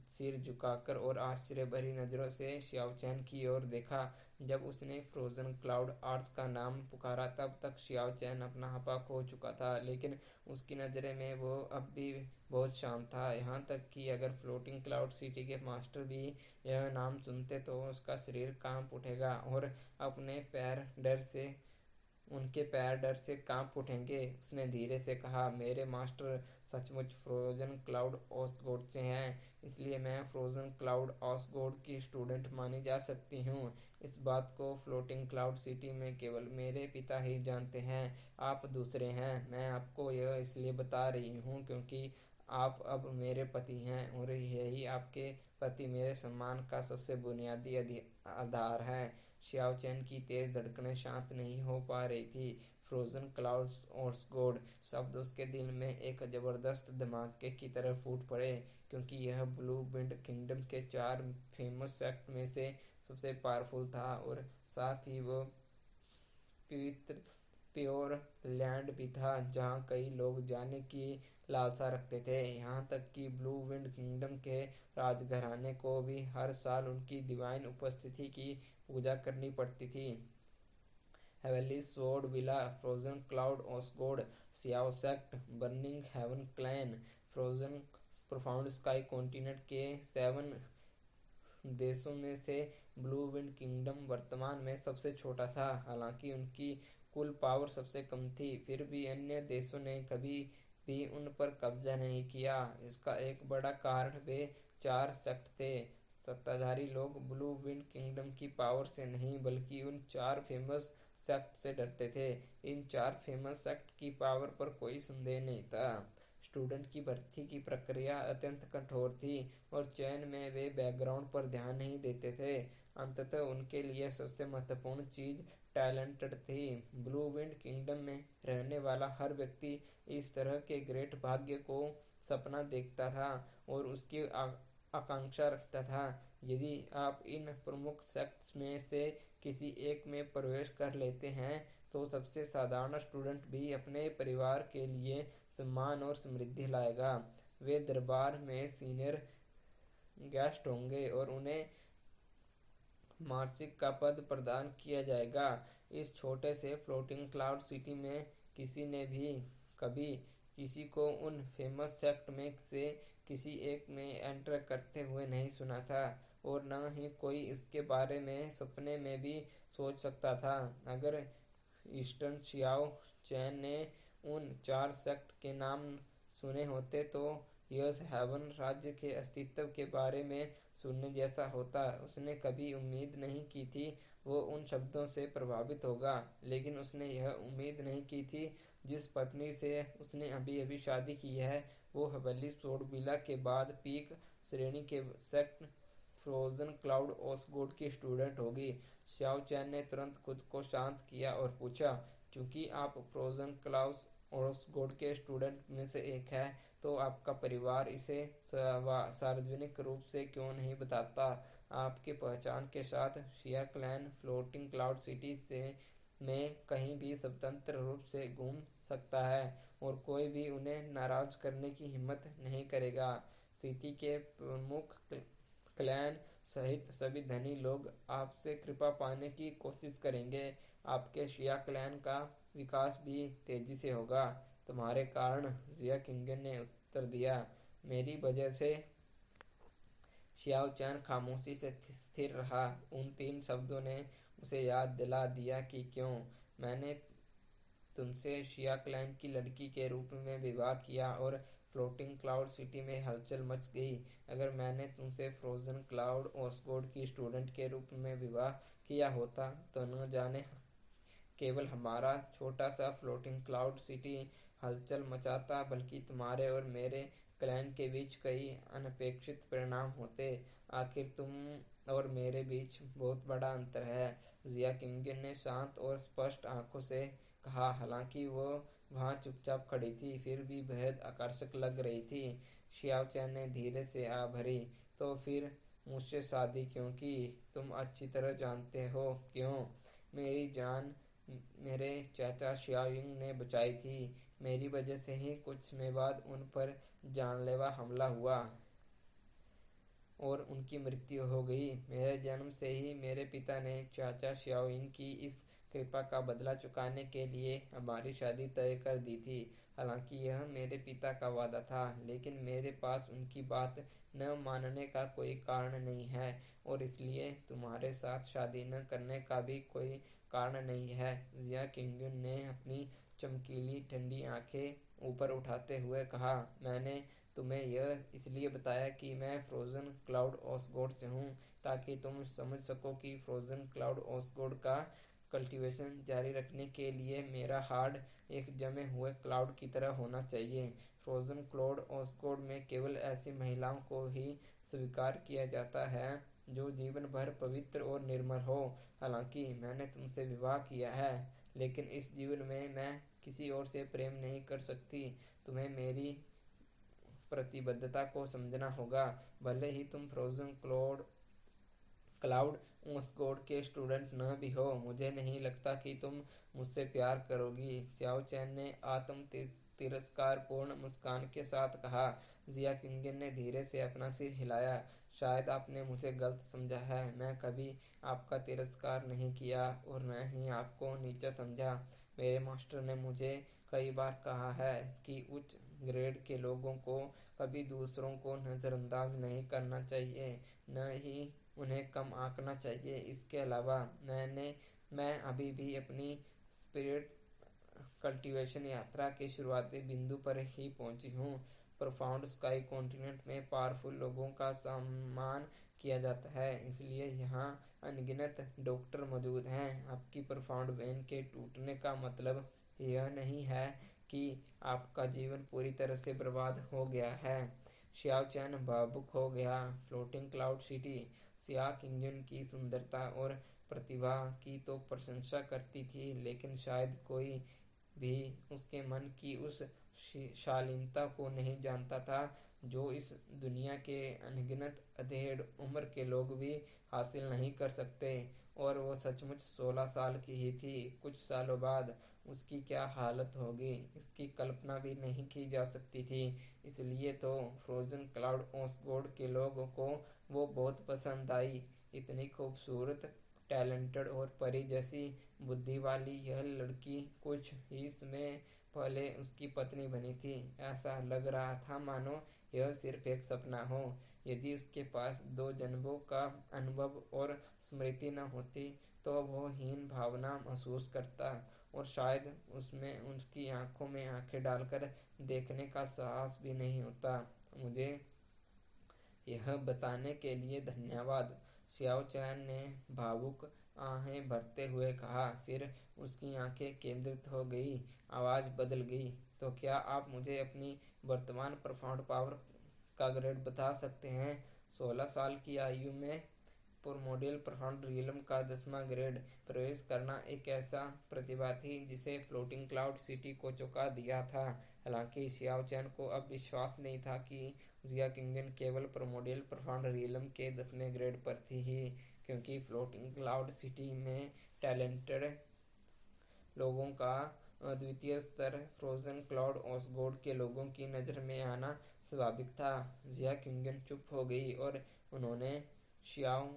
सिर झुकाकर और आश्चर्य भरी नजरों से शियाओचैन की ओर देखा। जब उसने फ्रोजन क्लाउड आर्ट्स का नाम पुकारा तब तक शियाओचैन अपना हपा खो चुका था, लेकिन उसकी नज़रें में वो अब भी बहुत शांत था। यहाँ तक कि अगर फ्लोटिंग क्लाउड सिटी के मास्टर भी यह नाम सुनते तो उसका शरीर कांप उठेगा और उनके पैर डर से कांप उठेंगे। उसने धीरे से कहा, मेरे मास्टर सचमुच फ्रोजन क्लाउड ऑसगोड से हैं, इसलिए मैं फ्रोजन क्लाउड ऑसगोड की स्टूडेंट मानी जा सकती हूँ। इस बात को फ्लोटिंग क्लाउड सिटी में केवल मेरे पिता ही जानते हैं। आप दूसरे हैं। मैं आपको यह इसलिए बता रही हूँ क्योंकि आप अब मेरे पति हैं और यही आपके प्रति मेरे सम्मान का सबसे बुनियादी आधार है। शियाओचैन की तेज धड़कनें शांत नहीं हो पा रही थी। फ्रोजन क्लाउड्स और गॉड शब्द उसके दिल में एक जबरदस्त धमाके की तरह फूट पड़े, क्योंकि यह ब्लू विंड किंगडम के 4 फेमस सेक्ट में से सबसे पावरफुल था और साथ ही वो पवित्र प्योर लैंड भी था जहाँ कई लोग जाने की लालसा रखते थे। यहाँ तक कि ब्लू विंड किंगडम के राजघराने को भी हर साल उनकी डिवाइन उपस्थिति की पूजा करनी पड़ती थी। Heavenly sword villa, frozen cloud Asgard, Xiao sect, burning heaven clan, frozen profound sky continent के 7 देशों में से ब्लू विंड किंगडम वर्तमान में सबसे छोटा था। हालांकि उनकी कुल पावर सबसे कम थी, फिर भी अन्य देशों ने कभी भी उन पर कब्जा नहीं किया। इसका एक बड़ा कारण वे 4 सेक्ट थे। सत्ताधारी लोग ब्लू विंड किंगडम की पावर से नहीं बल्कि उन 4 फेमस सेक्ट से डरते थे। इन 4 फेमस सेक्ट की पावर पर कोई संदेह नहीं था। स्टूडेंट की भर्ती की प्रक्रिया अत्यंत कठोर थी और चयन में वे बैकग्राउंड पर ध्यान नहीं देते थे। अंततः उनके लिए सबसे महत्वपूर्ण चीज टैलेंटेड थी। ब्लू विंड किंगडम में रहने वाला हर व्यक्ति इस तरह के ग्रेट भाग्य को सपना देखता था और उसकी आकांक्षा रखता था। यदि आप इन प्रमुख सेक्ट्स में से किसी एक में प्रवेश कर लेते हैं तो सबसे साधारण स्टूडेंट भी अपने परिवार के लिए सम्मान और समृद्धि लाएगा। वे दरबार में सीनियर गेस्ट होंगे और उन्हें मार्सिक का पद प्रदान किया जाएगा। इस छोटे से फ्लोटिंग क्लाउड सिटी में किसी ने भी कभी किसी को उन फेमस सेक्ट में से किसी एक में एंटर करते हुए नहीं सुना था, और न ही कोई इसके बारे में सपने में भी सोच सकता था। अगर ईस्टर्न शियाओ चैन ने उन 4 सेक्ट के नाम सुने होते तो यह हेवन राज्य के अस्तित्व के बारे में सुनने जैसा होता। उसने कभी उम्मीद नहीं की थी वो उन शब्दों से प्रभावित होगा, लेकिन उसने यह उम्मीद नहीं की थी जिस पत्नी से उसने अभी अभी शादी की है वो हवेली सोडविला के बाद पीक श्रेणी के सेक्ट फ्रोजन क्लाउड ओसगोड की स्टूडेंट होगी। श्याओ चैन ने तुरंत खुद को शांत किया और पूछा, चूंकि आप फ्रोजन क्लाउड ओसगोड के स्टूडेंट में से एक है, तो आपका परिवार इसे सार्वजनिक रूप से क्यों नहीं बताता? आपके पहचान के साथ शिया क्लैन फ्लोटिंग क्लाउड सिटी से में कहीं भी स्वतंत्र रूप से घूम सकता है और कोई भी उन्हें नाराज करने की हिम्मत नहीं करेगा। सिटी के प्रमुख क्लैन सहित सभी धनी लोग आपसे कृपा पाने की कोशिश करेंगे। आपके शिया क्लैन का विकास भी तेजी से होगा। तुम्हारे कारण, जिया किंगन ने उत्तर दिया। मेरी वजह से? शियाओ चैन खामोशी से स्थिर रहा। उन 3 शब्दों ने उसे याद दिला दिया कि क्यों मैंने तुमसे शिया क्लैन की लड़की के रूप में विवाह किया और फ्लोटिंग क्लाउड सिटी में हलचल मच गई। अगर मैंने तुमसे फ्रोजन क्लाउड ओसगोड की स्टूडेंट के रूप में विवाह किया होता तो न जाने केवल हमारा छोटा सा फ्लोटिंग क्लाउड सिटी हलचल मचाता, बल्कि तुम्हारे और मेरे क्लैन के बीच कई अनपेक्षित परिणाम होते। आखिर तुम और मेरे बीच बहुत बड़ा अंतर है, जिया किंगन ने शांत और स्पष्ट आंखों से कहा। हालांकि वो वहां चुपचाप खड़ी थी, फिर भी बेहद आकर्षक लग रही थी। शियाओ चैन ने धीरे से आ भरी, तो फिर मुझसे शादी क्यों की? तुम अच्छी तरह जानते हो क्यों। मेरी जान मेरे चाचा शियाओइंग ने बचाई थी। मेरी वजह से ही कुछ समय बाद उन पर जानलेवा हमला हुआ और उनकी मृत्यु हो गई। मेरे जन्म से ही मेरे पिता ने चाचा शियाओइंग की इस कृपा का बदला चुकाने के लिए हमारी शादी तय कर दी थी। हालांकि यह मेरे पिता का वादा था, लेकिन मेरे पास उनकी बात न मानने का कोई कारण नहीं है, और इसलिए तुम्हारे साथ शादी न करने का भी कोई कारण नहीं है। जिया किंगुन ने अपनी चमकीली ठंडी आंखें ऊपर उठाते हुए कहा, मैंने तुम्हें यह इसलिए बताया कि मैं फ्रोजन क्लाउड ओसगोड से हूँ, ताकि तुम समझ सको कि फ्रोजन क्लाउड ओसगोड का कल्टीवेशन जारी रखने के लिए मेरा हार्ड एक जमे हुए क्लाउड की तरह होना चाहिए। फ्रोजन क्लाउड ओसगोड में केवल ऐसी महिलाओं को ही स्वीकार किया जाता है जो जीवन भर पवित्र और निर्मल हो। हालांकि मैंने तुमसे विवाह किया है, लेकिन इस जीवन में मैं किसी और से प्रेम नहीं कर सकती। तुम्हें मेरी प्रतिबद्धता को समझना होगा। भले ही तुम फ्रोजन क्लाउड ओसगोड के स्टूडेंट न भी हो, मुझे नहीं लगता कि तुम मुझसे प्यार करोगी। श्याओ चैन ने आत्म तिरस्कारपूर्ण मुस्कान के साथ कहा। जिया किंगन ने धीरे से अपना सिर हिलाया। शायद आपने मुझे गलत समझा है। मैं कभी आपका तिरस्कार नहीं किया और न ही आपको नीचा समझा। मेरे मास्टर ने मुझे कई बार कहा है कि उच्च ग्रेड के लोगों को कभी दूसरों को नज़रअंदाज नहीं करना चाहिए, न ही उन्हें कम आंकना चाहिए। इसके अलावा मैं अभी भी अपनी स्पिरिट कल्टीवेशन यात्रा के शुरुआती बिंदु पर ही पहुंची हूँ। प्रोफाउंड स्काई कॉन्टिनेंट में पावरफुल लोगों का सम्मान किया जाता है, इसलिए यहाँ अनगिनत डॉक्टर मौजूद हैं। आपकी प्रोफाउंड वेन के टूटने का मतलब यह नहीं है कि आपका जीवन पूरी तरह से बर्बाद हो गया है। शियाओ चैन भावुक हो गया। फ्लोटिंग क्लाउड सिटी शिया किंगन की सुंदरता और प्रतिभा की तो प्रशंसा करती थी, लेकिन शायद कोई भी उसके मन की उस शालीनता को नहीं जानता था जो इस दुनिया के अनगिनत अधेड़ उम्र के लोग भी हासिल नहीं कर सकते। और वो सचमुच 16 साल की ही थी। कुछ सालों बाद उसकी क्या हालत होगी, इसकी कल्पना भी नहीं की जा सकती थी। इसलिए तो फ्रोजन क्लाउड ओसगोड के लोगों को वो बहुत पसंद आई। इतनी खूबसूरत, टैलेंटेड और परी जैसी बुद्धि वाली यह लड़की कुछ ही समय पहले उसकी पत्नी बनी थी। ऐसा लग रहा था मानो यह सिर्फ एक सपना हो। यदि उसके पास 2 जन्मों का अनुभव और स्मृति न होती तो वो हीन भावना महसूस करता और शायद उसमें उसकी आंखों में आंखें डालकर देखने का साहस भी नहीं होता। मुझे यह बताने के लिए धन्यवाद, श्याओ चैन ने भावुक आहें भरते हुए कहा। फिर उसकी आंखें केंद्रित हो गई, आवाज बदल गई। तो क्या आप मुझे अपनी वर्तमान प्रोफाउंड पावर का ग्रेड बता सकते हैं? 16 साल की आयु में प्रोमोडियल प्रोफाउंड रियलम का 10वां ग्रेड प्रवेश करना एक ऐसा प्रतिभा थी जिसे फ्लोटिंग क्लाउड सिटी को चौंका दिया था। हालांकि शियाओ चैन को अब विश्वास नहीं था कि जिया किंगन केवल प्रोमोडियल प्रोफाउंड रियलम के 10वें ग्रेड पर थी ही, क्योंकि फ्लोटिंग क्लाउड सिटी में टैलेंटेड लोगों का अद्वितीय स्तर फ्रोजन क्लाउड ऑसगोड के लोगों की नज़र में आना स्वाभाविक था। जिया किंगन चुप हो गई और उन्होंने शियाओ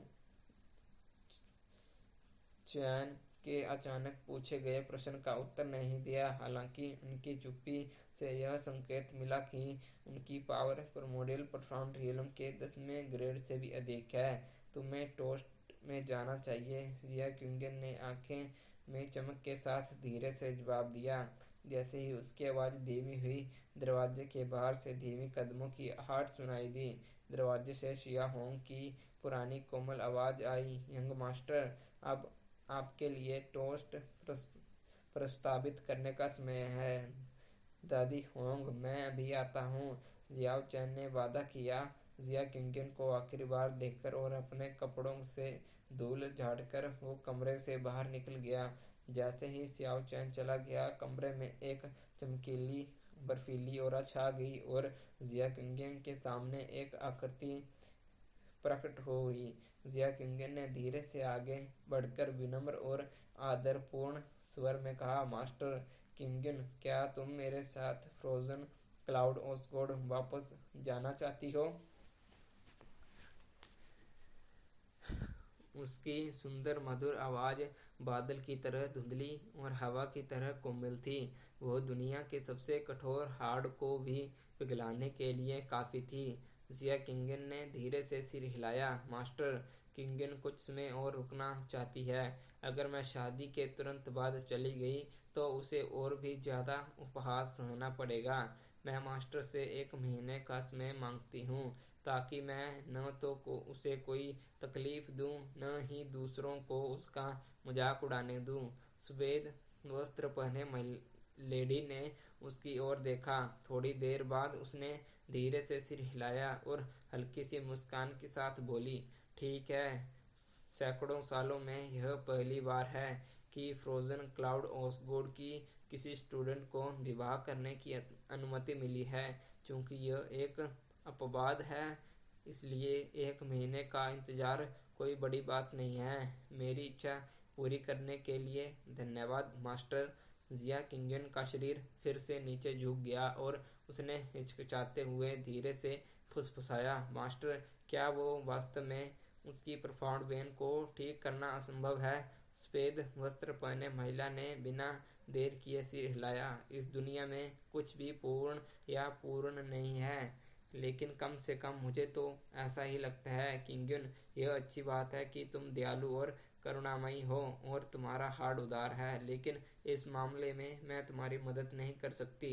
चैन के अचानक पूछे गए प्रश्न का उत्तर नहीं दिया। हालांकि उनकी चुप्पी से यह संकेत मिला कि उनकी पावर प्रोमोडियल प्रोफाउंड रियलम के 10वें ग्रेड से भी अधिक है। तुम्हें टोस्ट में जाना चाहिए, जिया किंगन ने आंखें में चमक के साथ धीरे से जवाब दिया। जैसे ही उसकी आवाज़ धीमी हुई, दरवाजे के बाहर से धीमी कदमों की आहट सुनाई दी। दरवाजे से शिया होंग की पुरानी कोमल आवाज़ आई, यंग मास्टर, अब आपके लिए टोस्ट प्रस्तावित करने का समय है। दादी होंग, मैं अभी आता हूँ, जियाओ चैन ने वादा किया। जिया किंगन को आखिरी बार देखकर और अपने कपड़ों से धूल झाड़कर वो कमरे से बाहर निकल गया। जैसे ही सियाओ चैन चला गया, कमरे में एक चमकीली बर्फीली ओरा छा गई और जिया किंगन के सामने एक आकृति प्रकट हुई। जिया किंगन ने धीरे से आगे बढ़कर विनम्र और आदरपूर्ण स्वर में कहा, मास्टर किंगन, क्या तुम मेरे साथ फ्रोजन क्लाउड ऑसगोड वापस जाना चाहती हो? उसकी सुंदर मधुर आवाज़ बादल की तरह धुंधली और हवा की तरह कोमल थी। वह दुनिया के सबसे कठोर हाड़ को भी पिघलाने के लिए काफ़ी थी। जिया किंगन ने धीरे से सिर हिलाया। मास्टर किंगन कुछ समय और रुकना चाहती है। अगर मैं शादी के तुरंत बाद चली गई तो उसे और भी ज़्यादा उपहास सहना पड़ेगा। मैं मास्टर से 1 महीने का समय मांगती हूँ, ताकि मैं न तो उसे कोई तकलीफ दूँ, न ही दूसरों को उसका मजाक उड़ाने दूँ। सफ़ेद वस्त्र पहने लेडी ने उसकी ओर देखा। थोड़ी देर बाद उसने धीरे से सिर हिलाया और हल्की सी मुस्कान के साथ बोली, ठीक है, सैकड़ों सालों में यह पहली बार है कि फ्रोजन क्लाउड ऑसगोड की किसी स्टूडेंट को विवाह करने की अनुमति मिली है। चूंकि यह एक अपवाद है, इसलिए 1 महीने का इंतज़ार कोई बड़ी बात नहीं है। मेरी इच्छा पूरी करने के लिए धन्यवाद मास्टर। जिया किंगन का शरीर फिर से नीचे झुक गया और उसने हिचकिचाते हुए धीरे से फुसफुसाया, मास्टर, क्या वो वास्तव में उसकी प्रोफाउंड वेन को ठीक करना असंभव है? सफ़ेद वस्त्र पहने महिला ने बिना देर किए सिर हिलाया। इस दुनिया में कुछ भी पूर्ण या पूर्ण नहीं है, लेकिन कम से कम मुझे तो ऐसा ही लगता है। किंगन, यह अच्छी बात है कि तुम दयालु और करुणामयी हो और तुम्हारा हार्ट उदार है, लेकिन इस मामले में मैं तुम्हारी मदद नहीं कर सकती।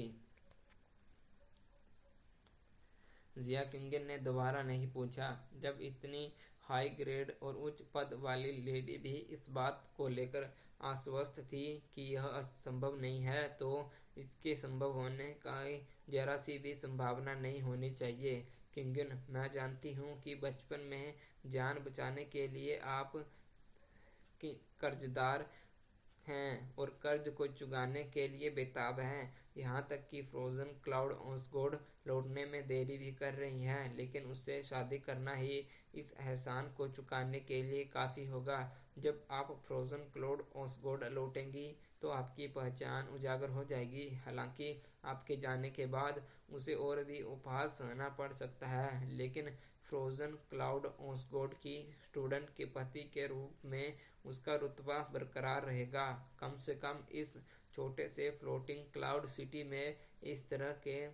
जिया किंगन ने दोबारा नहीं पूछा। जब इतनी हाई ग्रेड और उच्च पद वाली लेडी भी इस बात को लेकर आश्वस्त थी कि यह असंभव नहीं है, तो इसके संभव होने का जरा सी भी संभावना नहीं होनी चाहिए। किंगन, मैं जानती हूँ कि बचपन में जान बचाने के लिए आप कर्जदार हैं और कर्ज को चुकाने के लिए बेताब हैं। यहाँ तक कि फ्रोजन क्लाउड ऑसगोड लौटने में में देरी भी कर रही हैं, लेकिन उससे शादी करना ही इस एहसान को चुकाने के लिए काफ़ी होगा। जब आप फ्रोजन क्लाउड ओसगोड लौटेंगी तो आपकी पहचान उजागर हो जाएगी। हालांकि आपके जाने के बाद उसे और भी उपहास सहना पड़ सकता है, लेकिन फ्रोजन क्लाउड ओसगोड की स्टूडेंट के पति के रूप में उसका रुतबा बरकरार रहेगा। कम से कम इस छोटे से फ्लोटिंग क्लाउड सिटी में इस तरह के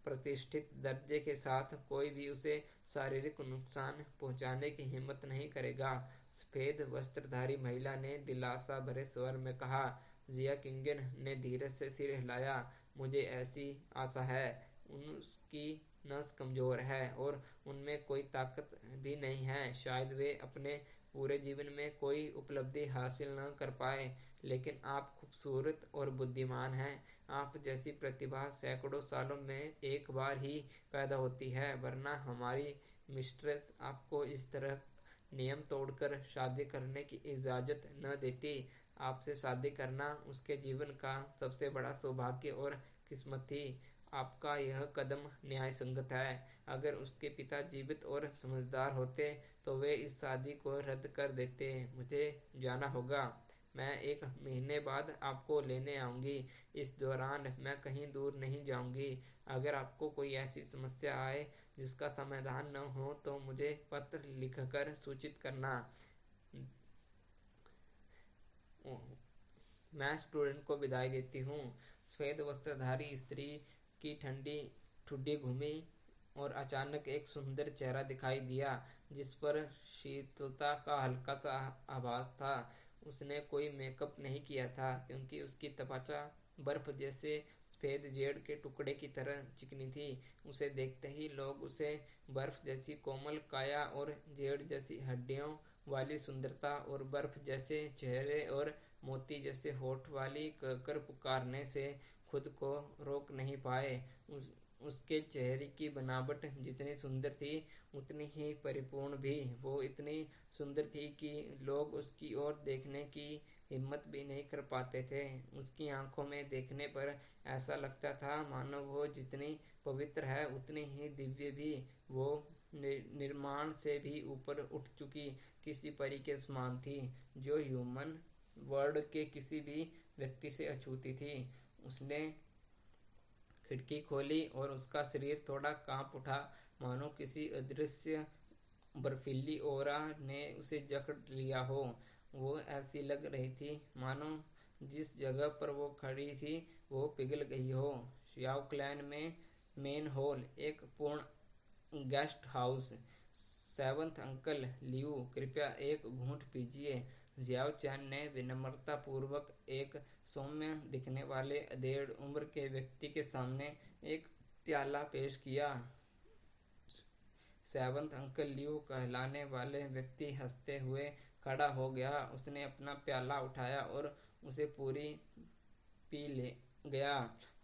प्रतिष्ठित दर्जे के साथ कोई भी उसे शारीरिक नुकसान पहुंचाने की हिम्मत नहीं करेगा। सफेद वस्त्रधारी महिला ने दिलासा भरे स्वर में कहा। जिया किंगन ने धीरे से सिर हिलाया। मुझे ऐसी आशा है। उसकी नस कमजोर है और उनमें कोई ताकत भी नहीं है। शायद वे अपने पूरे जीवन में कोई उपलब्धि हासिल न कर पाए, लेकिन आप खूबसूरत और बुद्धिमान हैं। आप जैसी प्रतिभा सैकड़ों सालों में एक बार ही पैदा होती है, वरना हमारी मिस्ट्रेस आपको इस तरह नियम तोड़कर शादी करने की इजाज़त न देती। आपसे शादी करना उसके जीवन का सबसे बड़ा सौभाग्य और किस्मत थी। आपका यह कदम न्याय संगत है। अगर उसके पिता जीवित और समझदार होते तो वे इस शादी को रद्द कर देते। मुझे जाना होगा। मैं 1 महीने बाद आपको लेने आऊँगी। इस दौरान मैं कहीं दूर नहीं जाऊँगी। अगर आपको कोई ऐसी समस्या आए जिसका समाधान न हो तो मुझे पत्र लिखकर सूचित करना। मैं स्टूडेंट को विदाई देती हूँ। सफेद वस्त्रधारी स्त्री की ठंडी ठुड्डी घूमी और अचानक एक सुंदर चेहरा दिखाई दिया जिस पर शीतलता का हल्का सा आभास था। उसने कोई मेकअप नहीं किया था क्योंकि उसकी त्वचा बर्फ जैसे सफेद जेड के टुकड़े की तरह चिकनी थी। उसे देखते ही लोग उसे बर्फ जैसी कोमल काया और जेड जैसी हड्डियों वाली सुंदरता और बर्फ जैसे चेहरे और मोती जैसे होठ वाली कहकर पुकारने से खुद को रोक नहीं पाए। उसके चेहरे की बनावट जितनी सुंदर थी उतनी ही परिपूर्ण भी। वो इतनी सुंदर थी कि लोग उसकी ओर देखने की हिम्मत भी नहीं कर पाते थे। उसकी आंखों में देखने पर ऐसा लगता था मानो वो जितनी पवित्र है उतनी ही दिव्य भी। वो निर्माण से भी ऊपर उठ चुकी किसी परी के समान थी, जो ह्यूमन वर्ल्ड के किसी भी व्यक्ति से अछूती थी। उसने खिड़की खोली और उसका शरीर थोड़ा कांप उठा, मानो किसी अदृश्य बर्फीली ओरा ने उसे जकड़ लिया हो। वो ऐसी लग रही थी मानो जिस जगह पर वो खड़ी थी वो पिघल गई हो। श्याओ क्लैन में मेन हॉल, एक पूर्ण guest house. 7th uncle Liu, कृपया एक घूंट पीजिए। जियाओ चैन ने विनम्रता पूर्वक एक सौम्य दिखने वाले अधेड़ उम्र के व्यक्ति के सामने एक प्याला पेश किया। 7th अंकल लियू कहलाने वाले व्यक्ति हंसते हुए खड़ा हो गया। उसने अपना प्याला उठाया और उसे पूरी पी ले गया।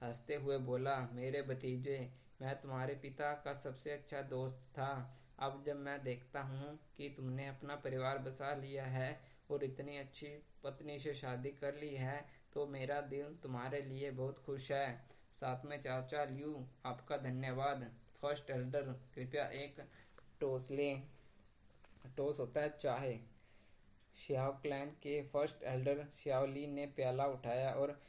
हंसते हुए बोला, मेरे भतीजे, मैं तुम्हारे पिता का सबसे अच्छा दोस्त था। अब जब मैं देखता हूँ कि तुमने अपना परिवार बसा लिया है और इतनी अच्छी पत्नी से शादी कर ली है तो मेरा दिल तुम्हारे लिए बहुत खुश है। साथ में चाचा लियू, आपका धन्यवाद। फर्स्ट एल्डर, कृपया एक टोस्ट लें। टोस्ट होता है चाय। श्याओ क्लैन के फर्स्ट एल्डर श्याओली ने प्याला उठाया और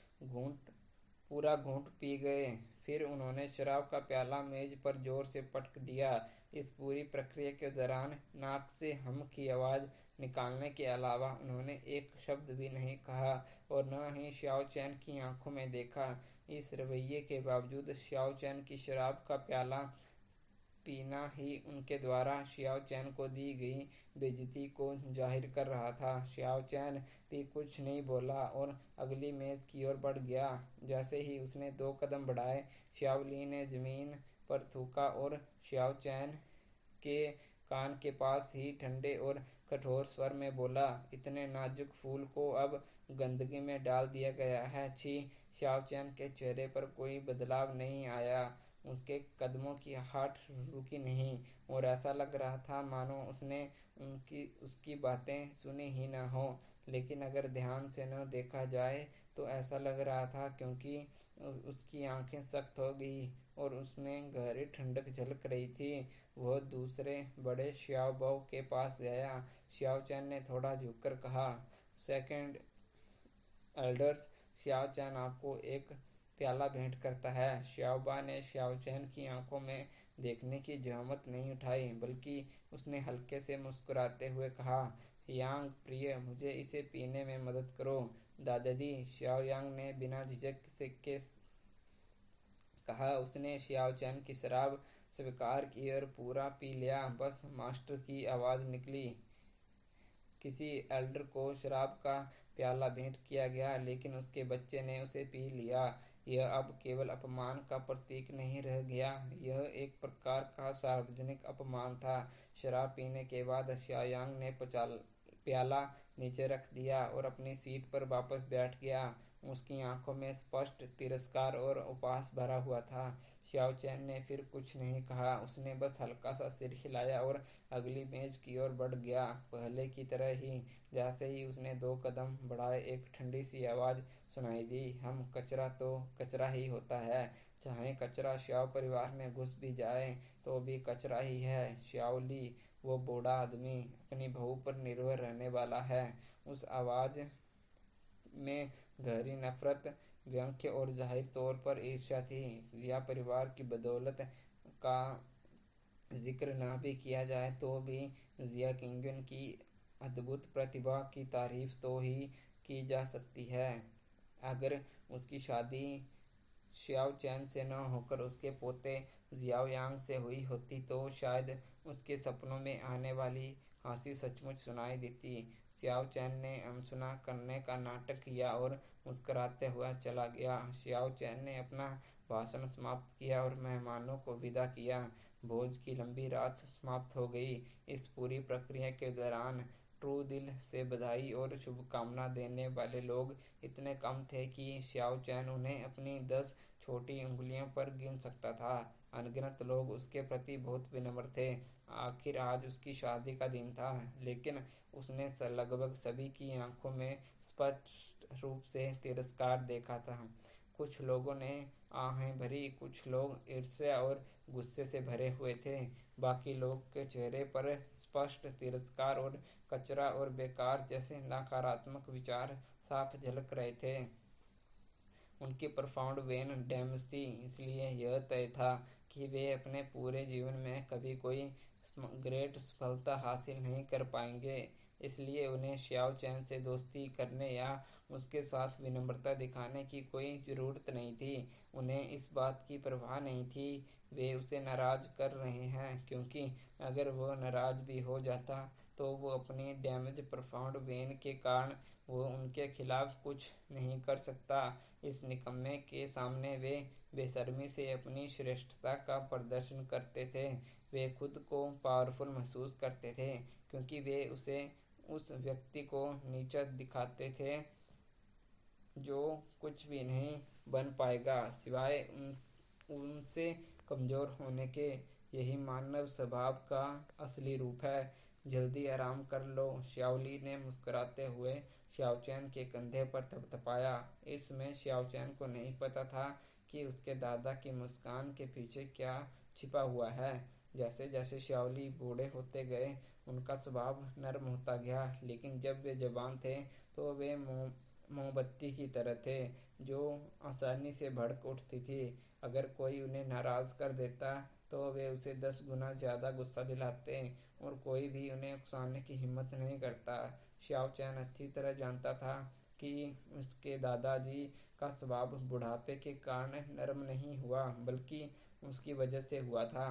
पूरा घूंट पी गए। फिर उन्होंने शराब का प्याला मेज पर जोर से पटक दिया। इस पूरी प्रक्रिया के दौरान नाक से हम की आवाज़ निकालने के अलावा उन्होंने एक शब्द भी नहीं कहा और न ही श्याओ चैन की आंखों में देखा। इस रवैये के बावजूद श्याओ चैन की शराब का प्याला पीना ही उनके द्वारा श्याओ चैन को दी गई बेइज्जती को जाहिर कर रहा था। श्याओ चैन भी कुछ नहीं बोला और अगली मेज की ओर बढ़ गया। जैसे ही उसने 2 कदम बढ़ाए, श्याओली ने जमीन पर थूका और श्याओ चैन के कान के पास ही ठंडे और कठोर स्वर में बोला, इतने नाजुक फूल को अब गंदगी में डाल दिया गया है। छी। श्याओ चैन के चेहरे पर कोई बदलाव नहीं आया। उसके कदमों की आहट रुकी नहीं और ऐसा लग रहा था मानो उसने उसकी बातें सुनी ही न हो। लेकिन अगर ध्यान से न देखा जाए तो ऐसा लग रहा था क्योंकि उसकी आंखें सख्त हो गई और उसमें गहरी ठंडक झलक रही थी। वह दूसरे बड़े श्याओ के पास गया। श्याओ चैन ने थोड़ा झुककर कहा, सेकंड एल्डर्स, श्याओ चैन आपको एक प्याला भेंट करता है। श्याओबा ने श्याओ चैन की आंखों में देखने की जहमत नहीं उठाई, बल्कि उसने हल्के से मुस्कुराते हुए कहा, यांग प्रिय, मुझे इसे पीने में मदद करो। दादाजी, श्याओ यांग ने बिना झिझक से कहा। उसने श्याओ चैन की शराब स्वीकार की और पूरा पी लिया। बस मास्टर की आवाज़ निकली। किसी एल्डर को शराब का प्याला भेंट किया गया, लेकिन उसके बच्चे ने उसे पी लिया। यह अब केवल अपमान का प्रतीक नहीं रह गया, यह एक प्रकार का सार्वजनिक अपमान था। शराब पीने के बाद श्यायांग ने प्याला नीचे रख दिया और अपनी सीट पर वापस बैठ गया। उसकी आंखों में स्पष्ट तिरस्कार और उपहास भरा हुआ था। श्याओ चैन ने फिर कुछ नहीं कहा। उसने बस हल्का सा सिर हिलाया और अगली मेज की ओर बढ़ गया। पहले की तरह ही जैसे ही उसने 2 कदम बढ़ाए, एक ठंडी सी आवाज़ सुनाई दी, हम कचरा तो कचरा ही होता है, चाहे कचरा श्याओ परिवार में घुस भी जाए तो भी कचरा ही है। श्याओ ली, वो बूढ़ा आदमी अपनी बहू पर निर्भर रहने वाला है। उस आवाज़ में गहरी नफरत, व्यंग्य और जाहिर तौर पर ईर्ष्या थी। जिया परिवार की बदौलत का जिक्र न भी किया जाए तो भी जिया किंगन की अद्भुत प्रतिभा की तारीफ तो ही की जा सकती है। अगर उसकी शादी श्याओ चैन से न होकर उसके पोते जियाओ यांग से हुई होती तो शायद उसके सपनों में आने वाली हंसी सचमुच सुनाई देती। श्याओ चैन ने अनसुना करने का नाटक किया और मुस्कुराते हुआ चला गया। श्याओ चैन ने अपना भाषण समाप्त किया और मेहमानों को विदा किया। भोज की लंबी रात समाप्त हो गई। इस पूरी प्रक्रिया के दौरान ट्रू दिल से बधाई और शुभकामना देने वाले लोग इतने कम थे कि श्याओ चैन उन्हें अपनी 10 छोटी उंगलियों पर गिन सकता था। अनगिनत लोग उसके प्रति बहुत विनम्र थे। आखिर आज उसकी शादी का दिन था, लेकिन उसने लगभग सभी की आंखों में स्पष्ट रूप से तिरस्कार देखा था। कुछ लोगों ने आहें भरी, कुछ लोग ईर्ष्या और गुस्से से भरे हुए थे। बाकी लोग के चेहरे पर स्पष्ट तिरस्कार और कचरा और बेकार जैसे नकारात्मक विचार साफ झलक रहे थे। उनकी प्रोफाउंड वेन डैमेज थी, इसलिए यह तय था कि वे अपने पूरे जीवन में कभी कोई ग्रेट सफलता हासिल नहीं कर पाएंगे। इसलिए उन्हें श्याओ चैन से दोस्ती करने या उसके साथ विनम्रता दिखाने की कोई ज़रूरत नहीं थी। उन्हें इस बात की परवाह नहीं थी वे उसे नाराज़ कर रहे हैं, क्योंकि अगर वह नाराज़ भी हो जाता तो वो अपनी डैमेज प्रोफाउंड वेन के कारण वो उनके खिलाफ कुछ नहीं कर सकता। इस निकम्मे के सामने वे बेशर्मी से अपनी श्रेष्ठता का प्रदर्शन करते थे। वे खुद को पावरफुल महसूस करते थे, क्योंकि वे उस व्यक्ति को नीचा दिखाते थे जो कुछ भी नहीं बन पाएगा सिवाय उनसे कमज़ोर होने के। यही मानव स्वभाव का असली रूप है। जल्दी आराम कर लो, श्याओली ने मुस्कुराते हुए श्याओ चैन के कंधे पर थपथपाया। इसमें श्याओ चैन को नहीं पता था कि उसके दादा की मुस्कान के पीछे क्या छिपा हुआ है। जैसे जैसे श्याओली बूढ़े होते गए, उनका स्वभाव नर्म होता गया, लेकिन जब वे जवान थे तो वे मोमबत्ती की तरह थे, जो आसानी से भड़क उठती थी। अगर कोई उन्हें नाराज़ कर देता तो वे उसे 10 गुना ज़्यादा गुस्सा दिलाते और कोई भी उन्हें उकसाने की हिम्मत नहीं करता। श्याओ चैन अच्छी तरह जानता था कि उसके दादाजी का स्वभाव बुढ़ापे के कारण नरम नहीं हुआ, बल्कि उसकी वजह से हुआ था।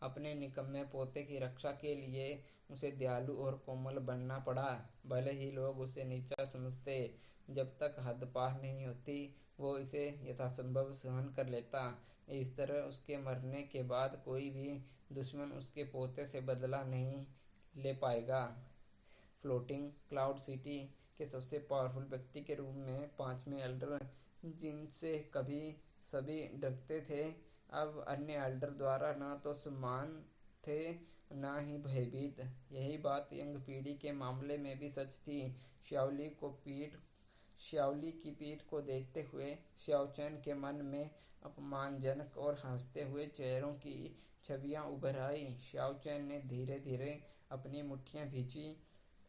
अपने निकम्मे पोते की रक्षा के लिए उसे दयालु और कोमल बनना पड़ा। भले ही लोग उसे नीचा समझते, जब तक हद पार नहीं होती वो इसे यथासंभव सहन कर लेता। इस तरह उसके मरने के बाद कोई भी दुश्मन उसके पोते से बदला नहीं ले पाएगा। फ्लोटिंग क्लाउड सिटी के सबसे पावरफुल व्यक्ति के रूप में 5वें एल्डर, जिनसे कभी सभी डरते थे, अब अन्य एल्डर द्वारा न तो सम्मान थे न ही भयभीत। यही बात यंग पीढ़ी के मामले में भी सच थी। श्याओली को पीठ श्याओली की पीठ को देखते हुए श्याओचैन के मन में अपमानजनक और हंसते हुए चेहरों की छवियां उभर आई। श्याओचैन ने धीरे धीरे अपनी मुट्ठियां भींची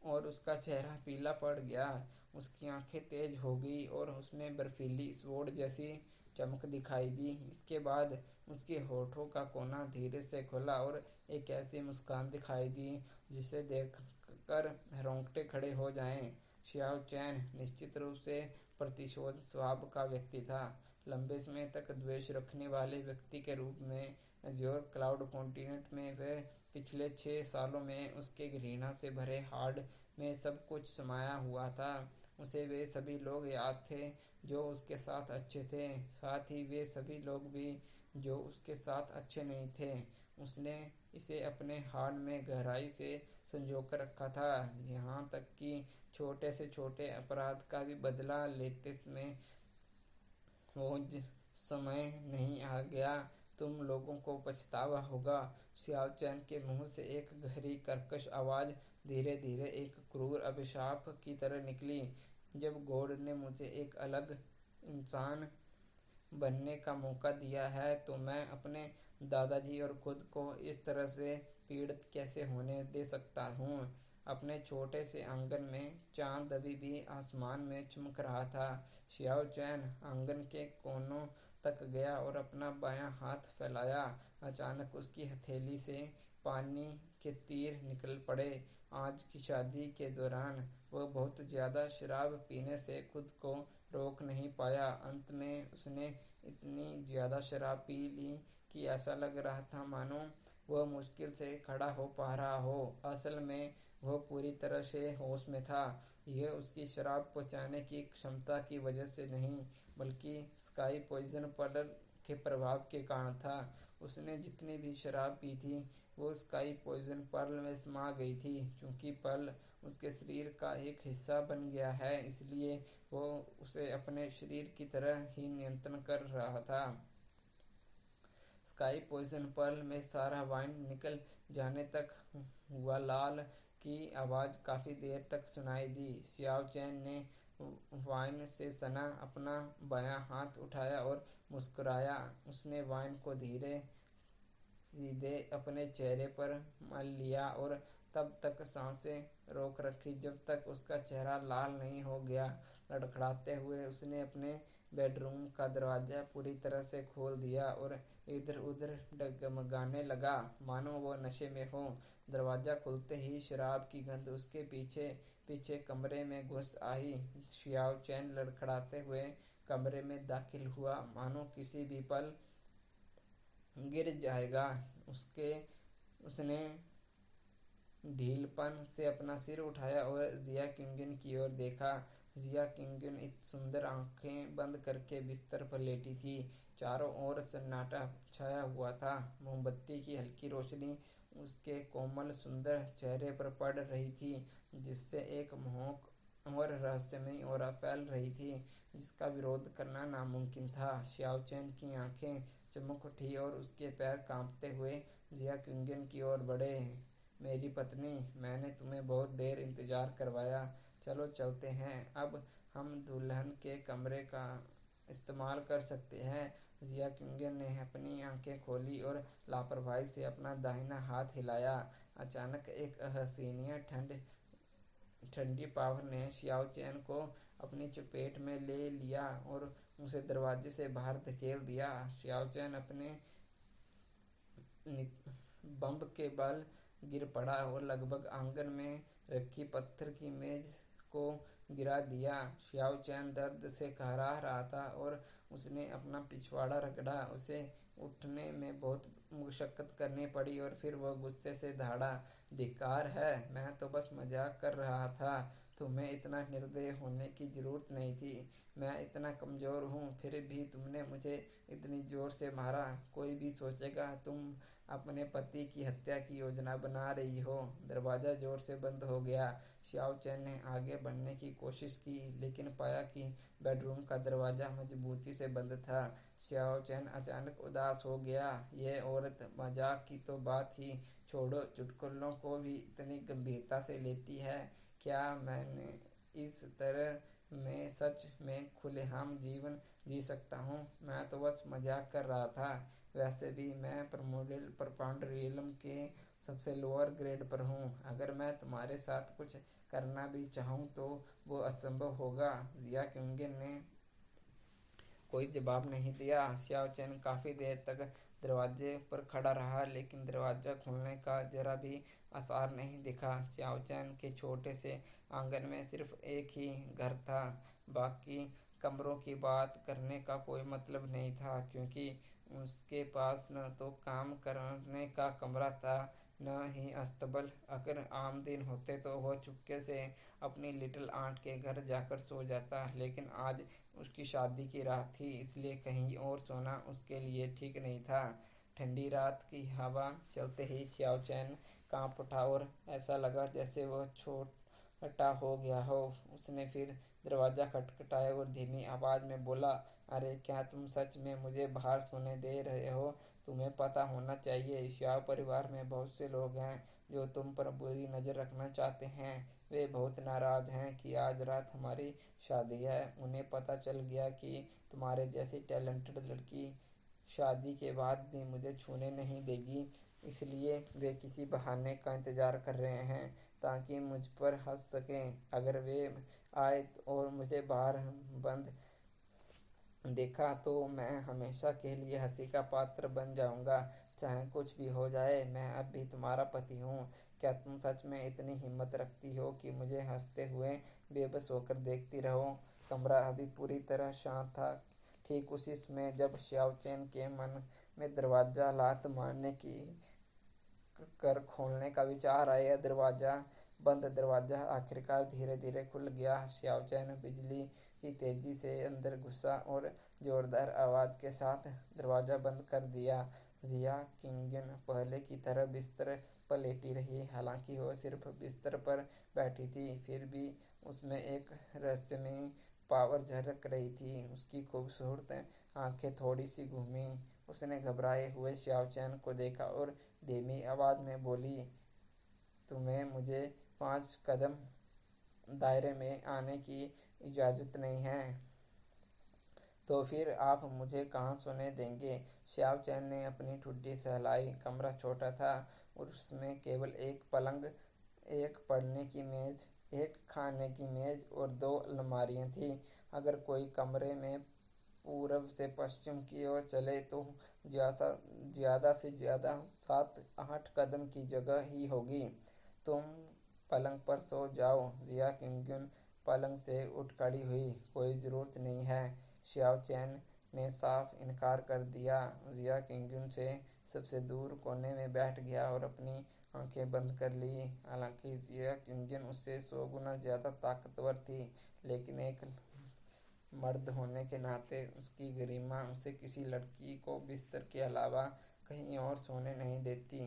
और उसका चेहरा पीला पड़ गया। उसकी आंखें तेज हो गई और उसमें बर्फीली स्वोर्ड जैसी चमक दिखाई दी। इसके बाद उसके होठों का कोना धीरे से खुला और एक ऐसी मुस्कान दिखाई दी जिसे देखकर रोंगटे खड़े हो जाएं। शियाओ चैन निश्चित रूप से प्रतिशोध स्वभाव का व्यक्ति था। लंबे समय तक द्वेष रखने वाले व्यक्ति के रूप में अज्योर क्लाउड कॉन्टिनेंट में वह पिछले 6 सालों में उसके घृणा से भरे हार्ड में सब कुछ समाया हुआ था। उसे वे सभी लोग याद थे जो उसके साथ अच्छे थे, साथ ही वे सभी लोग भी जो उसके साथ अच्छे नहीं थे। उसने इसे अपने हार्ड में गहराई से संजोकर रखा था, यहाँ तक कि छोटे से छोटे अपराध का भी बदला लेते समय वो समय नहीं आ गया। तुम लोगों को पछतावा होगा। सियालचैन के मुंह से एक गहरी कर्कश आवाज धीरे धीरे एक क्रूर अभिशाप की तरह निकली। जब गॉड ने मुझे एक अलग इंसान बनने का मौका दिया है तो मैं अपने दादाजी और खुद को इस तरह से पीड़ित कैसे होने दे सकता हूँ। अपने छोटे से आंगन में चांद अभी भी आसमान में चमक रहा था। शियाओ चैन आंगन के कोनों तक गया और अपना बायां हाथ फैलाया। अचानक उसकी हथेली से पानी के तीर निकल पड़े। आज की शादी के दौरान वह बहुत ज्यादा शराब पीने से खुद को रोक नहीं पाया। अंत में उसने इतनी ज्यादा शराब पी ली कि ऐसा लग रहा था मानो वह मुश्किल से खड़ा हो पा रहा हो। असल में वह पूरी तरह से होश में था। यह उसकी शराब पचाने की क्षमता की वजह से नहीं बल्कि स्काई पॉइजन पर्ल के प्रभाव के कारण था। उसने जितनी भी शराब पी थी वो स्काई पॉइजन पर्ल में समा गई थी। चूंकि पर्ल उसके शरीर का एक हिस्सा बन गया है इसलिए वो उसे अपने शरीर की तरह ही नियंत्रण कर रहा था। स्काई पॉइजन पर्ल में सारा वाइन निकल जाने तक हुआ लाल की आवाज काफी देर तक सुनाई दी। सियाओ चैन ने वाइन से सना अपना बायां हाथ उठाया और मुस्कुराया। उसने वाइन को धीरे सीधे अपने चेहरे पर मल लिया और तब तक सांसें रोक रखी जब तक उसका चेहरा लाल नहीं हो गया। लड़खड़ाते हुए उसने अपने बेडरूम का दरवाजा पूरी तरह से खोल दिया और इधर उधर डगमगाने लगा मानो वो नशे में हो। दरवाजा खुलते ही शराब की गंध उसके पीछे पीछे कमरे में घुस आई। शियाओ चैन लड़खड़ाते हुए कमरे में दाखिल हुआ मानो किसी भी पल गिर जाएगा। उसने ढीलपन से अपना सिर उठाया और जिया किंगन की ओर देखा। जिया किंगन सुंदर आंखें बंद करके बिस्तर पर लेटी थी। चारों ओर सन्नाटा छाया हुआ था। मोमबत्ती की हल्की रोशनी उसके कोमल सुंदर चेहरे पर पड़ रही थी जिससे एक मोहक और रहस्यमयी ओरा फैल रही थी जिसका विरोध करना नामुमकिन था। शियाओ चैन की आंखें चमक उठी और उसके पैर कांपते हुए जिया किंगन की ओर बढ़े। मेरी पत्नी, मैंने तुम्हें बहुत देर इंतजार करवाया। चलो चलते हैं। अब हम दुल्हन के कमरे का इस्तेमाल कर सकते हैं। जिया किंगन ने अपनी आंखें खोली और लापरवाही से अपना दाहिना हाथ हिलाया। अचानक एक असहनीय ठंडी पावर ने शियाओ चैन को अपनी चपेट में ले लिया और उसे दरवाजे से बाहर धकेल दिया। शियाओ चैन अपने बम के बल गिर पड़ा और लगभग आंगन में रखी पत्थर की मेज को गिरा दिया। शियाओ चैन दर्द से कहरा रहा था और उसने अपना पिछवाड़ा रगड़ा। उसे उठने में बहुत मुशक्कत करनी पड़ी और फिर वह गुस्से से दहाड़ा, धिक्कार है, मैं तो बस मजाक कर रहा था। तुम्हें इतना निर्दयी होने की जरूरत नहीं थी। मैं इतना कमजोर हूँ फिर भी तुमने मुझे इतनी जोर से मारा। कोई भी सोचेगा तुम अपने पति की हत्या की योजना बना रही हो। दरवाजा जोर से बंद हो गया। शियाओ चैन ने आगे बढ़ने की कोशिश की लेकिन पाया कि बेडरूम का दरवाजा मजबूती से बंद था। शियाओ चैन अचानक उदास हो गया। यह औरत मजाक की तो बात ही छोड़ो, चुटकुलों को भी इतनी गंभीरता से लेती है। क्या मैंने इस तरह मैं सच में खुलेआम जीवन जी सकता हूँ। मैं तो बस मजाक कर रहा था। वैसे भी मैं प्राइमोर्डियल परपाउंड रियलम के सबसे लोअर ग्रेड पर हूँ। अगर मैं तुम्हारे साथ कुछ करना भी चाहूँ तो वो असंभव होगा। जिया क्योंगन ने कोई जवाब नहीं दिया। श्याओ चैन काफी देर तक दरवाजे पर खड़ा रहा, लेकिन दरवाजा खुलने का जरा भी आसार नहीं दिखा। श्याओ चैन के छोटे से आंगन में सिर्फ एक ही घर था। बाकी कमरों की बात करने का कोई मतलब नहीं था, क्योंकि उसके पास न तो काम करने का कमरा था, न ही अस्तबल। अगर आम दिन होते तो वह चुपके से अपनी लिटिल आंट के घर जाकर सो जाता, लेकिन आज उसकी शादी की रात थी, इसलिए कहीं और सोना उसके लिए ठीक नहीं था। ठंडी रात की हवा चलते ही श्याओ चैन कांप उठा और ऐसा लगा जैसे वह छोटा हो गया हो। उसने फिर दरवाजा खटखटाया और धीमी आवाज में बोला, अरे क्या तुम सच में मुझे बाहर सोने दे रहे हो? तुम्हें पता होना चाहिए, श्याओ परिवार में बहुत से लोग हैं जो तुम पर बुरी नजर रखना चाहते हैं। वे बहुत नाराज हैं कि आज रात हमारी शादी है। उन्हें पता चल गया कि तुम्हारे जैसी टैलेंटेड लड़की शादी के बाद भी मुझे छूने नहीं देगी, इसलिए वे किसी बहाने का इंतजार कर रहे हैं ताकि मुझ पर हंस सकें। अगर वे आए और मुझे बाहर बंद देखा तो मैं हमेशा के लिए हंसी का पात्र बन जाऊंगा। चाहे कुछ भी हो जाए, मैं अब भी तुम्हारा पति हूँ। क्या तुम सच में इतनी हिम्मत रखती हो कि मुझे हंसते हुए बेबस होकर देखती रहो? कमरा अभी पूरी तरह शांत था। ठीक उसी समय जब श्याओ चैन के मन में दरवाजा लात मारने की कर खोलने का विचार आया, बंद दरवाजा आखिरकार धीरे धीरे खुल गया। श्याओ चैन बिजली की तेजी से अंदर घुसा और जोरदार आवाज के साथ दरवाजा बंद कर दिया। जिया किंगन पहले की तरह बिस्तर पर लेटी रही। हालांकि वह सिर्फ बिस्तर पर बैठी थी, फिर भी उसमें एक रहस्यमयी पावर झलक रही थी। उसकी खूबसूरत आंखें थोड़ी सी घूमी। उसने घबराए हुए श्याओ चैन को देखा और धीमी आवाज में बोली, तुम्हें मुझे 5 कदम दायरे में आने की इजाजत नहीं है, तो फिर आप मुझे कहाँ सोने देंगे? श्याओ चैन ने अपनी ठुड्डी सहलाई। कमरा छोटा था और उसमें केवल एक पलंग, एक पढ़ने की मेज, एक खाने की मेज और 2 अलमारियां थी। अगर कोई कमरे में पूरब से पश्चिम की ओर चले तो ज्यादा से ज्यादा 7-8 कदम की जगह ही होगी। तुम पलंग पर सो जाओ। जिया किंगुन पलंग से उठ खड़ी हुई। कोई जरूरत नहीं है, श्याओ चैन ने साफ इनकार कर दिया। जिया किंगुन से सबसे दूर कोने में बैठ गया और अपनी आंखें बंद कर ली। हालांकि जिया किंगुन उससे 100 गुना ज्यादा ताकतवर थी, लेकिन एक मर्द होने के नाते उसकी गरिमा उसे किसी लड़की को बिस्तर के अलावा कहीं और सोने नहीं देती।